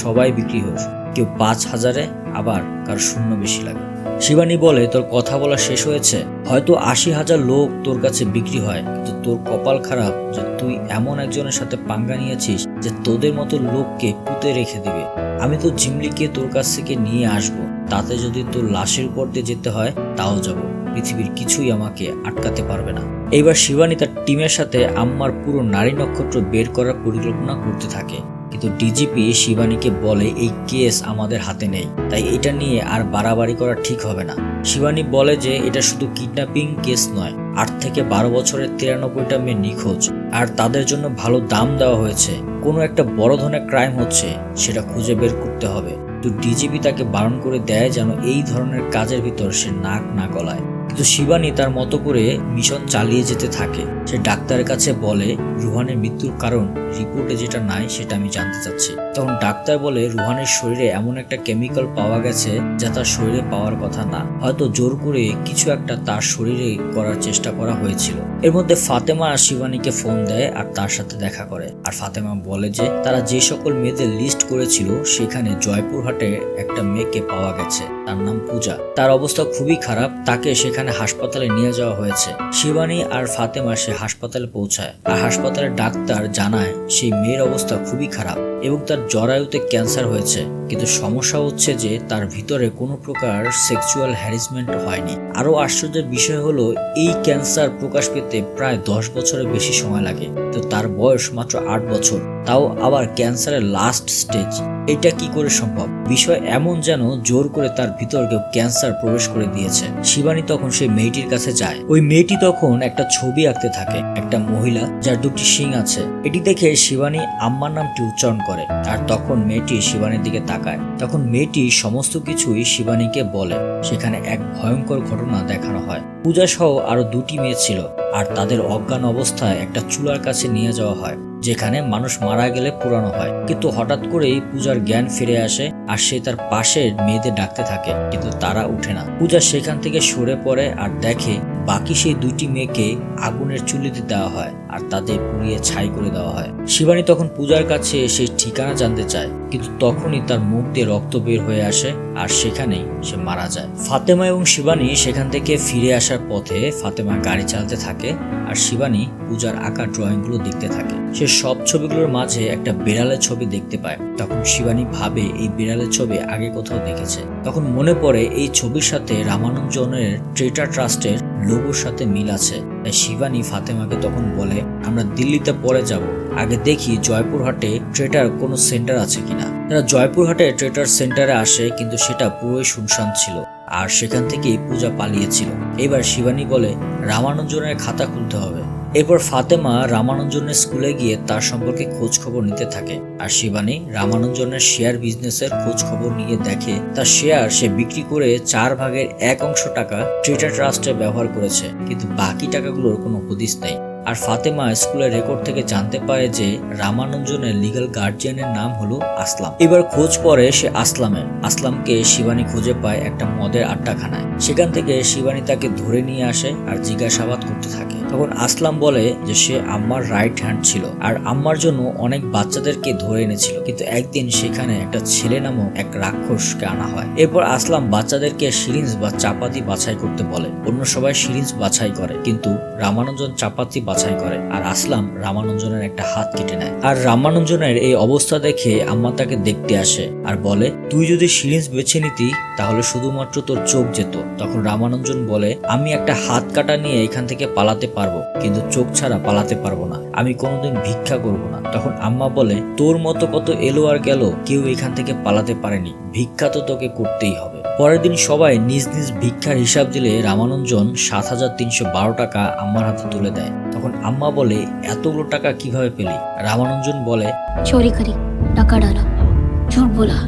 সবাই বিক্রি হোস, কেউ 5,000-এ, আবার কার শূন্য বেশি লাগে। শিবানী বলে, তোর কথা বলা শেষ হয়েছে? হয়তো 80,000 লোক তোর কাছে বিক্রি হয়, কিন্তু তোর কপাল খারাপ যে তুই এমন একজনের সাথে পাঙ্গা নিয়েছিস যে তোদের মতো লোককে পুঁতে রেখে দিবে। আমি তো ঝিমলিকে তোর কাছ থেকে নিয়ে আসবো, তাতে যদি তোর লাশের উপর দিয়ে যেতে হয় তাও যাব। পৃথিবীর কিছুই আমাকে আটকাতে পারবে না। এইবার শিবানী তার টিমের সাথে আম্মার পুরো নারী নক্ষত্র বের করার পরিকল্পনা করতে থাকে, কিন্তু ডিজিপি শিবানীকে বলে এই কেস আমাদের হাতে নেই, তাই এটা নিয়ে আর বাড়াবাড়ি করা ঠিক হবে না। শিবানী বলে যে এটা শুধু কিডন্যাপিং কেস নয়, 8 থেকে 12 বছরের 93টা মেয়ে নিখোঁজ, আর তাদের জন্য ভালো দাম দেওয়া হয়েছে। কোনো একটা বড় ধরনের ক্রাইম হচ্ছে, সেটা খুঁজে বের করতে হবে। তো ডিজিপি তাকে বারণ করে দেয় যেন এই ধরনের কাজের ভিতর সে নাক না গলায়। কিন্তু শিবানী তার মতো করে মিশন চালিয়ে যেতে থাকে। সে ডাক্তারের কাছে বলে, রুহানের মৃত্যুর কারণ রিপোর্টে যেটা নাই সেটা আমি জানতে চাচ্ছি। তখন ডাক্তার বলে, রুহানের শরীরে এমন একটা কেমিক্যাল পাওয়া গেছে যা তার শরীরে পাওয়ার কথা না, হয়তো জোর করে কিছু একটা তার শরীরে করার চেষ্টা করা হয়েছিল। এর মধ্যে ফাতেমা শিবানীকে ফোন দেয় আর তার সাথে দেখা করে, আর ফাতেমা বলে যে তারা যে সকল মেয়েদের লিস্ট করেছিল সেখানে জয়পুরহাটে একটা মেয়েকে পাওয়া গেছে, তার নাম পূজা। তার অবস্থা খুবই খারাপ, তাকে সেখানে হাসপাতালে নিয়ে যাওয়া হয়েছে। শিবানী আর ফাতেমা সে হাসপাতালে পৌঁছায়, আর হাসপাতালের ডাক্তার জানায় সেই মেয়ের অবস্থা খুবই খারাপ এবং তার জরায়ুতে ক্যান্সার হয়েছে, কিন্তু সমস্যা হচ্ছে যে তার ভিতরে কোনো প্রকার সেক্সুয়াল হ্যারাসমেন্ট হয়নি। আরো আশ্চর্যের বিষয় হলো এই ক্যান্সার প্রকাশ পেতে প্রায় 10 বছরের বেশি সময় লাগে, তো তার বয়স মাত্র 8 বছর, তাও আবার ক্যান্সারের লাস্ট স্টেজ। এটা কি করে সম্ভব? বিষয় এমন যেন জোর করে তার ভিতর কেউ ক্যান্সার প্রবেশ করে দিয়েছে। শিবানী তখন সেই মেয়েটির কাছে যায়। ওই মেয়েটি তখন একটা ছবি আঁকতে থাকে, একটা মহিলা যার 2টি শিং আছে। এটি দেখে শিবানী আম্মার নামটি উচ্চারণ করে, আর তখন মেয়েটি শিবানীর দিকে তাকায়। তখন মেয়েটি সমস্ত কিছুই শিবানীকে বলে। সেখানে এক ভয়ঙ্কর ঘটনা দেখানো হয়। পূজা সহ আরো 2টি মেয়ে ছিল, আর তাদের অজ্ঞান অবস্থায় একটা চুলার কাছে নিয়ে যাওয়া হয়, যেখানে মানুষ মারা গেলে পোড়ানো হয়। কিন্তু হঠাৎ করেই পূজার জ্ঞান ফিরে আসে, আর সে তার পাশের মেয়েদের ডাকতে থাকে, কিন্তু তারা উঠে না। পূজা সেখান থেকে সরে পড়ে আর দেখে বাকি সেই 2টি মেয়েকে আগুনের চুলিতে দেওয়া হয় আর তাদের পুড়িয়ে ছাই করে দেওয়া হয়। শিবানী তখন পূজার কাছে সেই ঠিকানা জানতে চায়, কিন্তু তখনই তার মুখ দিয়ে রক্ত বের হয়ে আসে, আর সেখানেই সে মারা যায়। ফাতেমা এবং শিবানী সেখান থেকে ফিরে আসার পথে ফাতেমা গাড়ি চালাতে থাকে, আর শিবানী পূজার আঁকা ড্রয়িংগুলো দেখতে থাকে। সে সব ছবিগুলোর মাঝে একটা বিড়ালের ছবি দেখতে পায়। তখন শিবানী ভাবে এই বিড়ালের ছবি আগে কোথাও দেখেছে। তখন মনে পড়ে এই ছবির সাথে রামানুজনের ট্রেটার ট্রাস্টের লোগোর সাথে মিল আছে। তাই শিবানী ফাতেমাকে তখন বলে, আমরা দিল্লিতে পরে যাব, আগে দেখি জয়পুরহাটে ট্রেটার কোনো সেন্টার আছে কিনা। তারা জয়পুরহাটে ট্রেডার্স সেন্টারে আসে, কিন্তু সেটা পুরোই শুনশান ছিল আর সেখান থেকেই পূজা পালিয়েছিল। এবার শিবানী বলে রামানুজনের খাতা খুলতে হবে। এরপর ফাতেমা রামানুজনের স্কুলে গিয়ে তার সম্পর্কে খোঁজ খবর নিতে থাকে, আর শিবানী রামানুজনের শেয়ার বিজনেসের খোঁজ খবর নিয়ে দেখে তার শেয়ার সে বিক্রি করে 4/1 টাকা ট্রেডার ট্রাস্টে ব্যবহার করেছে, কিন্তু বাকি টাকাগুলোর কোনো হদিস নেই। আর ফাতেমা স্কুলের রেকর্ড থেকে জানতে পারে যে রামানুজনের লিগ্যাল গার্জিয়ানের নাম হলো আসলাম। এবার খোঁজ পড়ে সে আসলামকে শিবানী খুঁজে পায় একটা মদের আড্ডাখানায়। সেখান থেকে শিবানী তাকে ধরে নিয়ে আসে আর জিজ্ঞাসাবাদ করতে থাকে। তখন আসলাম বলে যে সে আম্মার রাইট হ্যান্ড ছিল আর আম্মার জন্য অনেক বাচ্চাদেরকে ধরে এনেছিল, কিন্তু একদিন সেখানে একটা ছেলে নামক এক রাক্ষসকে আনা হয়। এরপর আসলাম বাচ্চাদেরকে সিরিঞ্জ বা চাপাতি বাছাই করতে বলে। অন্য সবাই সিরিঞ্জ বাছাই করে, কিন্তু রামানুজন চাপাতি বাছাই করে আর আসলাম রামানুজনের একটা হাত কেটে নেয়। আর রামানুজনের এই অবস্থা দেখে আম্মা তাকে দেখতে আসে আর বলে তুই যদি সিরিঞ্জ বেছে নিতি তাহলে শুধুমাত্র তোর চোখ যেত। তখন রামানুজন বলে আমি একটা হাত কাটা নিয়ে এখান থেকে পালাতে পারবো, কিন্তু চোখ ছাড়া পালাতে পারবো না, আমি কোনোদিন ভিক্ষা করবো না। তখন আম্মা বলে তোর মতো কত এলো আর গেল, কেউ এখান থেকে পালাতে পারেনি, ভিক্ষা তো তোকে করতেই হবে। পরের দিন সবাই নিজ নিজ ভিক্ষার হিসাব দিলে রামানুজন 7,312 টাকা আম্মার হাতে তুলে দেয়। তখন আম্মা বলে এতগুলো টাকা কিভাবে পেলি? রামানুজন বলে चोरी करी, टका डाला, झूठ बोला,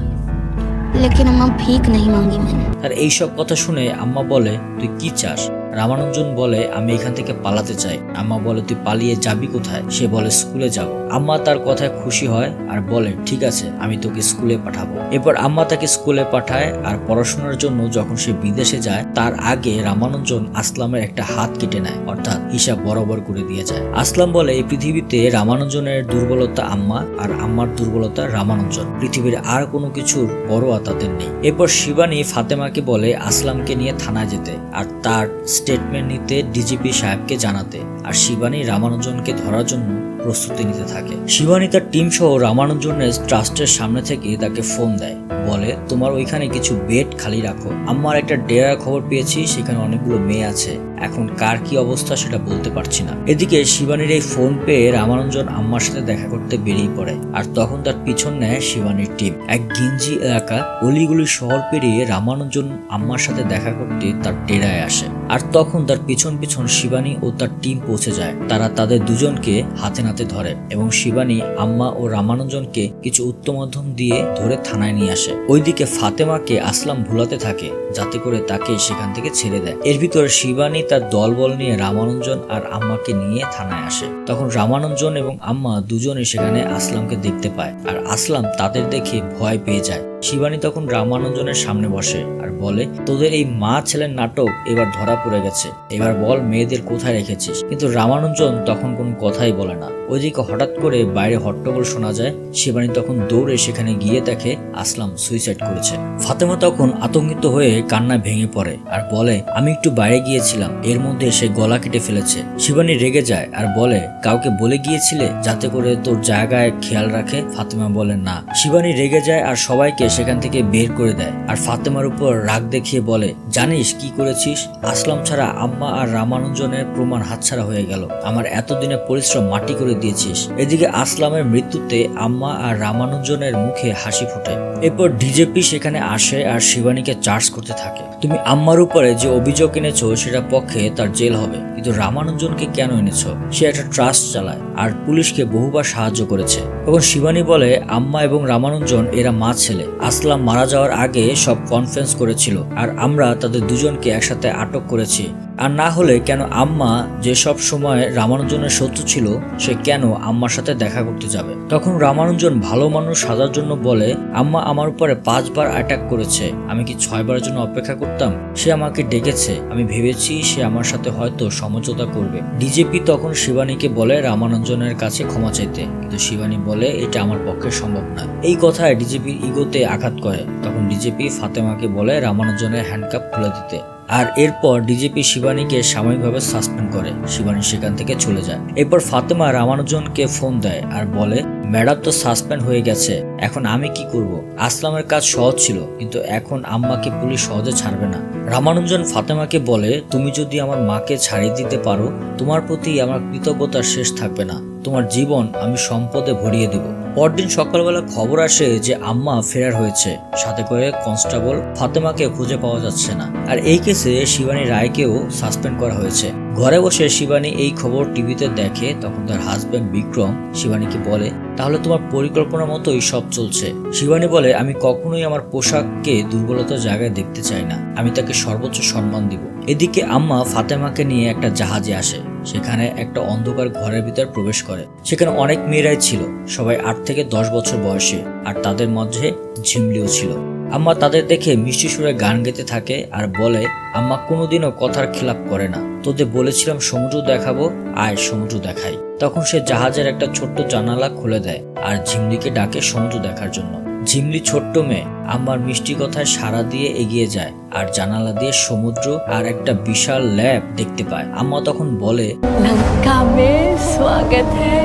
लेकिन अम्मा भीख नहीं मांगी मैंने। আর এইসব কথা শুনে আম্মা বলে তুই কি চাস? রামানুজন বলে আমি এখান থেকে পালাতে চাই। আম্মা বলে তুই পালিয়ে যাবি কোথায়? সে বলে স্কুলে যাব। আম্মা তার কথায় খুশি হয় আর বলে ঠিক আছে, আমি তোকে স্কুলে পাঠাবো। এরপর আম্মা তাকে স্কুলে পাঠায় আর পড়াশোনার জন্য যখন সে বিদেশে যায় তার আগে রামানুজন আসলামের একটা হাত কেটে নেয়, অর্থাৎ হিসাব বরাবর করে দিয়ে যায়। আসলাম বলে এই পৃথিবীতে রামানুজনের দুর্বলতা আম্মা আর আম্মার দুর্বলতা রামানুজন, পৃথিবীর আর কোনো কিছুর বড় তাদের নেই। এরপর শিবানী ফাতেমাকে বলে আসলামকে নিয়ে থানায় যেতে আর তার স্টেটমেন্ট নিতে ডিজিপি সাহেবকে জানাতে, আর শিবানী রামানুজনকে ধরার জন্য প্রস্তুতি নিতে থাকে। শিবানী তার টিম সহ রামানুজনের ট্রাস্টের সামনে থেকে তাকে ফোন দেয়, বলে তোমার ওইখানে কিছু বেড খালি রাখো, আমার একটা ডেরার খবর পেয়েছি, সেখানে অনেকগুলো মেয়ে আছে, এখন কার কি অবস্থা সেটা বলতে পারছি না। এদিকে শিবানীর এই ফোন পেয়ে রামানুজন আম্মার সাথে দেখা করতে বেরিয়ে পড়ে, আর তখন তার পিছন নেয় শিবানীর টিম। এক গিঞ্জি এলাকা অলিগুলি শহর পেরিয়ে রামানুজন আম্মার সাথে দেখা করতে তার ডেরায় আসে, আর তখন তার পিছন পিছন শিবানী ও তার টিম পৌঁছে যায়। তারা তাদের দুজনকে হাতে নাতে ধরে এবং শিবানী আম্মা ও রামানুজনকে কিছু উত্তমধ্যম দিয়ে ধরে থানায় নিয়ে আসে। ওইদিকে ফাতেমাকে আসলাম ভুলাতে থাকে যাতে করে তাকে সেখান থেকে ছেড়ে দেয়। এর ভিতরে শিবানী তার দলবল নিয়ে রামানুজন আর আম্মাকে নিয়ে থানায় আসে। তখন রামানুজন এবং আম্মা দুজনে সেখানে আসলামকে দেখতে পায় আর আসলাম তাদের দেখে ভয় পেয়ে যায়। শিবানী তখন রামানুজনের সামনে বসে আর বলে তোদের এই মা ছেলের নাটক এবার ধরা পড়ে গেছে, এবার বল মেয়েদের কোথায় রেখেছিস? কিন্তু রামানুজন তখন কোনো কথাই বলে না। ওইদিকে হঠাৎ করে বাইরে হট্টগোল শোনা যায়। শিবানী তখন দৌড়ে সেখানে গিয়ে দেখে আসলাম সুইসাইড করেছে। ফাতেমা তখন আতঙ্কিত হয়ে কান্নায় ভেঙে পড়ে আর বলে আমি একটু বাইরে গিয়েছিলাম, এর মধ্যে সে গলা কেটে ফেলেছে। শিবানী রেগে যায় আর বলে কাউকে বলে গিয়েছিলে যাতে করে তোর জায়গায় খেয়াল রাখে? ফাতেমা বলে না। শিবানী রেগে যায় আর সবাইকে সেখান থেকে বের করে দেয় আর ফাতেমার উপর রাগ দেখিয়ে বলে জানিস কি করেছিস? আসলাম ছাড়া আম্মা আর রামানুজনের প্রমাণ হাতছাড়া হয়ে গেল, আমার এতদিনের পরিশ্রম মাটি করে দিয়েছিস। এদিকে আসলামের মৃত্যুতে আম্মা আর রামানুজনের মুখে হাসি ফোটে। এরপর ডিজেপি সেখানে আসে আর শিবানীকে চার্জ করতে থাকে, তুমি আম্মার উপরে যে অভিযোগ এনেছো সেটা পক্ষে তার জেল হবে, কিন্তু রামানুজনকে কেন এনেছো? সে একটা ট্রাস্ট চালায় আর পুলিশকে বহুবার সাহায্য করেছে। তখন শিবানী বলে আম্মা এবং রামানুজন এরা মা ছেলে, আসলাম মারা যাওয়ার আগে সব কনফারেন্স করেছিল আর আমরা তাদের দুজনকে একসাথে আটক করেছি, আর না হলে কেন আম্মা যে সব সময় রামানুজনের শত্রু ছিল সে কেন আম্মার সাথে দেখা করতে যাবে? তখন রামানুজন ভালো মানুষ সাজার জন্য বলে আম্মা আমার উপরে 5 বার অ্যাটাক করেছে, আমি কি 6 বারের জন্য অপেক্ষা করতাম? সে আমাকে ডেকেছে, আমি ভেবেছি সে আমার সাথে হয়তো সমঝোতা করবে। ডিজেপি তখন শিবানীকে বলে রামানুজনের কাছে ক্ষমা চাইতে, কিন্তু শিবানী বলে এটা আমার পক্ষে সম্ভব না। এই কথায় ডিজেপির ইগোতে আঘাত করে। তখন ডিজেপি ফাতেমাকে বলে রামানুজনের হ্যান্ডকাপ খুলে দিতে, আর এরপর ডিজিপি শিবানীকে সাময়িকভাবে সাসপেন্ড করে। শিবানী সেখান থেকে চলে যায়। এরপর ফাতেমা রামানুজনকে ফোন দেয় আর বলে ম্যাডাম তো সাসপেন্ড হয়ে গেছে, এখন আমি কি করব? আসলামের কাজ সহজ ছিল, কিন্তু এখন আম্মাকে পুলিশ সহজে ছাড়বে না। রামানুজন ফাতেমাকে বলে তুমি যদি আমার মাকে ছাড়িয়ে দিতে পারো তোমার প্রতি আমার কৃতজ্ঞতার শেষ থাকবে না, তোমার জীবন আমি সম্পদে ভরিয়ে দেব। পরদিন সকালবেলা খবর আসে যে আম্মা ফেরার হয়েছে, সাথে করে কনস্টেবল ফাতেমাকে খুঁজে পাওয়া যাচ্ছে না। আর এই কেসে শিবানী রায়কেও সাসপেন্ড করা হয়েছে। ঘরে বসে শিবানী এই খবর টিভিতে দেখে। তখন তার হাজবেন্ড বিক্রম শিবানীকে বলে, তাহলে তোমার পরিকল্পনা মতোই সব চলছে। শিবানী বলে, আমি কখনোই আমার পোশাককে দুর্বলতার জায়গায় দেখতে চাই না, আমি তাকে সর্বোচ্চ সম্মান দিব। এদিকে আম্মা ফাতেমাকে নিয়ে একটা জাহাজে আসে। সেখানে একটা অন্ধকার ঘরের ভিতর প্রবেশ করে। সেখানে অনেক মেয়েরাই ছিল, সবাই 8 থেকে 10 বছর বয়সে, আর তাদের মধ্যে ঝিমলিও ছিল। আম্মা তাদের দেখে মিষ্টি সুরে গান গেতে থাকে আর বলে, আম্মা কোনোদিনও কথার খেলাপ করে না, তোদের বলেছিলাম সমুদ্র দেখাবো, আয় সমুদ্র দেখাই। তখন সে জাহাজের একটা ছোট্ট জানালা খুলে দেয় আর ঝিমলিকে ডাকে সমুদ্র দেখার জন্য। ঝিমলি ছোট্ট মেয়ে আম্মার মিষ্টি কথায় সাড়া দিয়ে এগিয়ে যায় আর জানালা দিয়ে সমুদ্র আর একটা বিশাল ল্যাব দেখতে পায়। আম্মা তখন বলে, लंका में स्वागत है।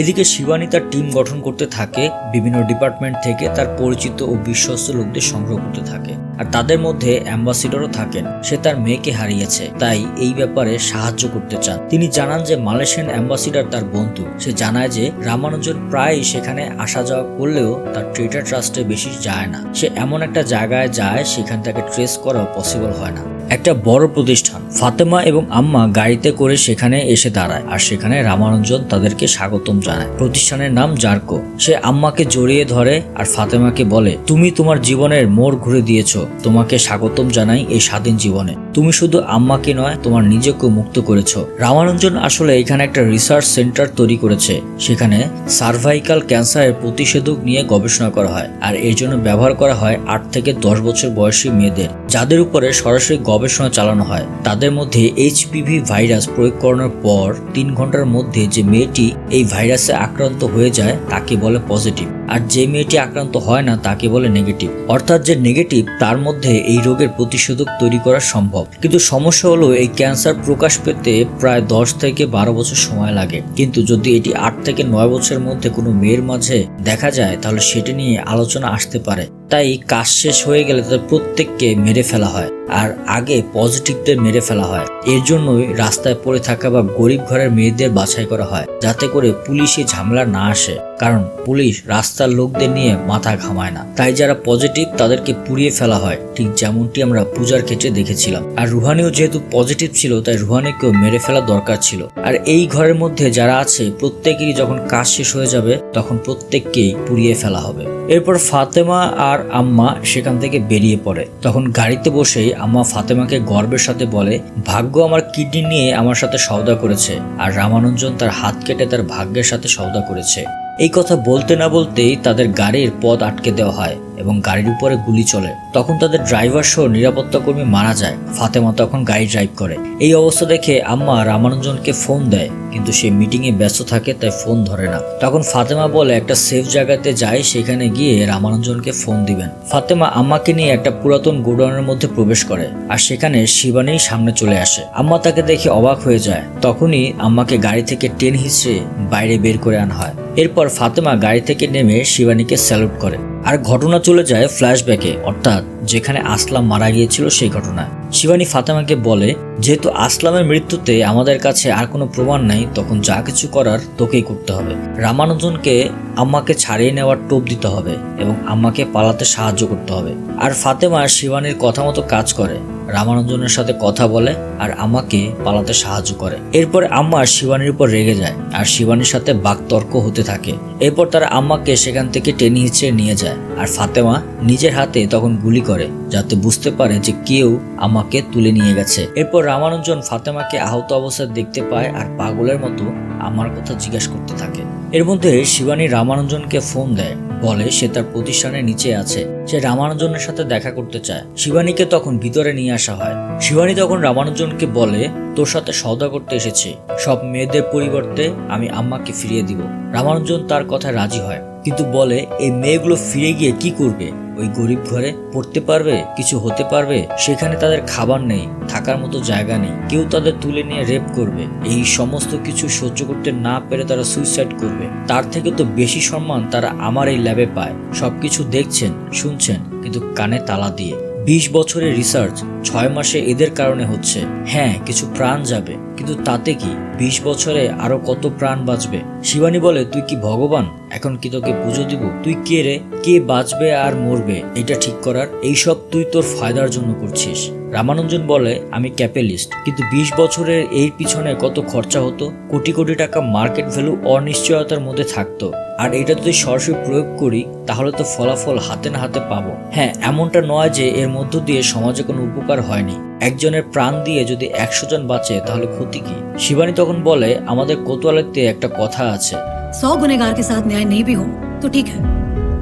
এদিকে শিবানী তার টিম গঠন করতে থাকে, বিভিন্ন ডিপার্টমেন্ট থেকে তার পরিচিত ও বিশ্বস্ত লোকদের সংগ্রহ করতে থাকে। আর তাদের মধ্যে অ্যাম্বাসিডরও থাকেন। সে তার মেয়েকে হারিয়েছে, তাই এই ব্যাপারে সাহায্য করতে চান। তিনি জানান যে মালয়েশিয়ান অ্যাম্বাসিডর তার বন্ধু। সে জানায় যে রামানুজন প্রায় সেখানে আসা যাওয়া করলেও তার ট্রেডার ট্রাস্টে বেশি যায় না। সে এমন একটা জায়গায় যায় সেখান থেকে ট্রেস করা পসিবল হয় না। একটা বড় প্রতিষ্ঠান। ফাতেমা এবং আম্মা গাড়িতে করে সেখানে এসে দাঁড়ায় আর সেখানে রামানুজন তাদেরকে স্বাগতম জানায়। প্রতিষ্ঠানের নাম জার্কো। সে আম্মাকে জড়িয়ে ধরে আর ফাতেমাকে বলে, তুমি তোমার জীবনের মোড় ঘুরে দিয়েছো, তোমাকে স্বাগতম জানাই এই স্বাধীন জীবনে। তুমি শুধু আম্মাকে নয়, তোমার নিজেকেও মুক্ত করেছো। রামানুজন আসলে এখানে একটা রিসার্চ সেন্টার তৈরি করেছে। সেখানে সার্ভাইকাল ক্যান্সারের প্রতিষেধক নিয়ে গবেষণা করা হয় আর এর জন্য ব্যবহার করা হয় 8 থেকে 10 বছর বয়সী মেয়েদের, যাদের উপরে সরাসরি গবেষণা চালানো হয়। তাদের মধ্যে এইচপিভি ভাইরাস প্রয়োগ করানোর পর 3 ঘন্টার মধ্যে যে মেয়েটি এই ভাইরাসে আক্রান্ত হয়ে যায় তাকে বলে পজিটিভ, আর যে মেয়েটি আক্রান্ত হয় না তাকে বলে নেগেটিভ। অর্থাৎ যে নেগেটিভ তার মধ্যে এই রোগের প্রতিষেধক তৈরি করা সম্ভব। কিন্তু সমস্যা হলো এই ক্যান্সার প্রকাশ পেতে প্রায় 10 থেকে 12 বছর সময় লাগে। কিন্তু যদি এটি 8 থেকে 9 বছরের মধ্যে কোনো মেয়ের মাঝে দেখা যায় তাহলে সেটা নিয়ে আলোচনা আসতে পারে। তাই কাজ শেষ হয়ে গেলে তাদের প্রত্যেককে মেরে ফেলা হয় আর আগে পজিটিভদের মেরে ফেলা হয়। এর জন্যই রাস্তায় পড়ে থাকা বা গরিব ঘরের মেয়েদের বাছাই করা হয়, যাতে করে পুলিশে ঝামেলা না আসে। কারণ পুলিশ রাস্তার লোকদের নিয়ে মাথা ঘামায় না। তাই যারা পজিটিভ তাদেরকে পুড়িয়ে ফেলা হয়, ঠিক যেমনটি আমরা পূজার ক্ষেত্রে দেখেছিলাম। আর রুহানিও যেহেতু পজিটিভ ছিল তাই রুহানিকেও মেরে ফেলা দরকার ছিল। আর এই ঘরের মধ্যে যারা আছে প্রত্যেকেরই যখন কাজ শেষ হয়ে যাবে তখন প্রত্যেককেই পুড়িয়ে ফেলা হবে। এরপর ফাতেমা আর আম্মা সেখান থেকে বেরিয়ে পড়ে। তখন গাড়িতে বসেই আম্মা ফাতেমাকে গর্বের সাথে বলে, ভাগ্য আমার কিডনি নিয়ে আমার সাথে সওদা করেছে আর রামানুজন তার হাত কেটে তার ভাগ্যের সাথে সওদা করেছে। এই কথা বলতে না বলতেই তাদের গাড়ির পথ আটকে দেওয়া হয় এবং গাড়ির উপরে গুলি চলে। তখন তাদের ড্রাইভার সহ নিরাপত্তা কর্মী মারা যায়। ফাতেমা তখন গাড়ি ড্রাইভ করে। এই অবস্থা দেখে আম্মা রামানুজনকে ফোন দেয়, কিন্তু সে মিটিং এ ব্যস্ত থাকে তাই ফোন ধরে না। তখন ফাতেমা বলে একটা সেফ জায়গাতে যায়, সেখানে গিয়ে রামানুজনকে ফোন দিবেন। ফাতেমা আম্মাকে নিয়ে একটা পুরাতন গোডাউনের মধ্যে প্রবেশ করে আর সেখানে শিবানীর সামনে চলে আসে। আম্মা তাকে দেখে অবাক হয়ে যায়। তখনই আম্মাকে গাড়ি থেকে টেনে হিঁচড়ে বাইরে বের করে আনা হয়। এরপর ফাতেমা গাড়ি থেকে নেমে শিবানীকে স্যালুট করে। আর ঘটনা চলে যায় ফ্ল্যাশব্যাকে, অর্থাৎ যেখানে আসলাম মারা গিয়েছিল সেই ঘটনায়। শিবানী ফাতেমাকে বলে, যেহেতু আসলামের মৃত্যুতে আমাদের কাছে আর কোনো প্রমাণ নাই, তখন যা কিছু করার তোকেই করতে হবে। রামানুজনকে আম্মাকে ছাড়িয়ে নেওয়ার টোপ দিতে হবে এবং আম্মাকে পালাতে সাহায্য করতে হবে। আর ফাতেমা শিবানীর কথা মতো কাজ করে, রামানুজনের সাথে কথা বলে আর আম্মাকে পালাতে সাহায্য করে। এরপর আম্মা শিবানীর উপর রেগে যায় আর শিবানীর সাথে বাকতর্ক হতে থাকে। এরপর তারা আম্মাকে সেখান থেকে টেনে হিঁচড়ে নিয়ে যায় আর ফাতেমা নিজের হাতে তখন গুলি করে, যাতে বুঝতে পারে যে কেউ আম্মাকে তুলে নিয়ে গেছে। এরপর রামানুজন ফাতেমাকে আহত অবস্থায় দেখতে পায় আর পাগলের মতো আম্মার কথা জিজ্ঞাসা করতে থাকে। এর মধ্যে শিবানী রামানুজনকে ফোন দেয়, বলে সে তার প্রতিষ্ঠানের নিচে আছে, সে রামানুজনের সাথে দেখা করতে চায়। শিবানীকে তখন ভিতরে নিয়ে আসা হয়। শিবানী তখন রামানুজনকে বলে, তোর সাথে সওদা করতে এসেছি, সব মেয়েদের পরিবর্তে আমি আম্মাকে ফিরিয়ে দিব। রামানুজন তার কথায় রাজি হয়, কিন্তু বলে এই মেয়েগুলো ফিরে গিয়ে কি করবে? ওই গরিব ঘরে পড়তে পারবে? কিছু হতে পারবে? সেখানে তাদের খাবার নেই, থাকার মতো জায়গা নেই, কেউ তাদের তুলে নিয়ে রেপ করবে। এই সমস্ত কিছু সহ্য করতে না পেরে তারা সুইসাইড করবে। তার থেকে তো বেশি সম্মান তারা আমার এই ল্যাবে পায়। সবকিছু দেখছেন, শুনছেন, কিন্তু কানে তালা দিয়ে। 20 বছরের রিসার্চ 6 মাসে এদের কারণে হচ্ছে। হ্যাঁ, কিছু প্রাণ যাবে, কিন্তু তাতে কি? 20 বছরে আরো কত প্রাণ বাঁচবে? শিবানী বলে, তুই কি ভগবান? এখন কি তোকে পুজো দিব? তুই কে রে? কে বাঁচবে আর মরবে এটা ঠিক করার? এইসব তুই তোর ফায়দার জন্য করছিস। রামানুজন বলে, আমি ক্যাপিটালিস্ট, কিন্তু 20 বছরের এর পিছনে কত খরচা হতো, কোটি কোটি টাকা মার্কেট ভ্যালু অনিশ্চয়তার মধ্যে থাকতো। আর এটা যদি সরাসরি প্রয়োগ করি তাহলে তো ফলাফল হাতে না হাতে পাবো। হ্যাঁ, এমনটা নয় যে এর মধ্য দিয়ে সমাজে কোনো উপকার হয়নি। একজনের প্রাণ দিয়ে যদি 100 জন বাঁচে তাহলে ক্ষতি কি? শিবানী তখন বলে, আমাদের কোতোয়ালিতে একটা কথা আছে, 100 गुनहगार के साथ न्याय नहीं भी हो तो ठीक है,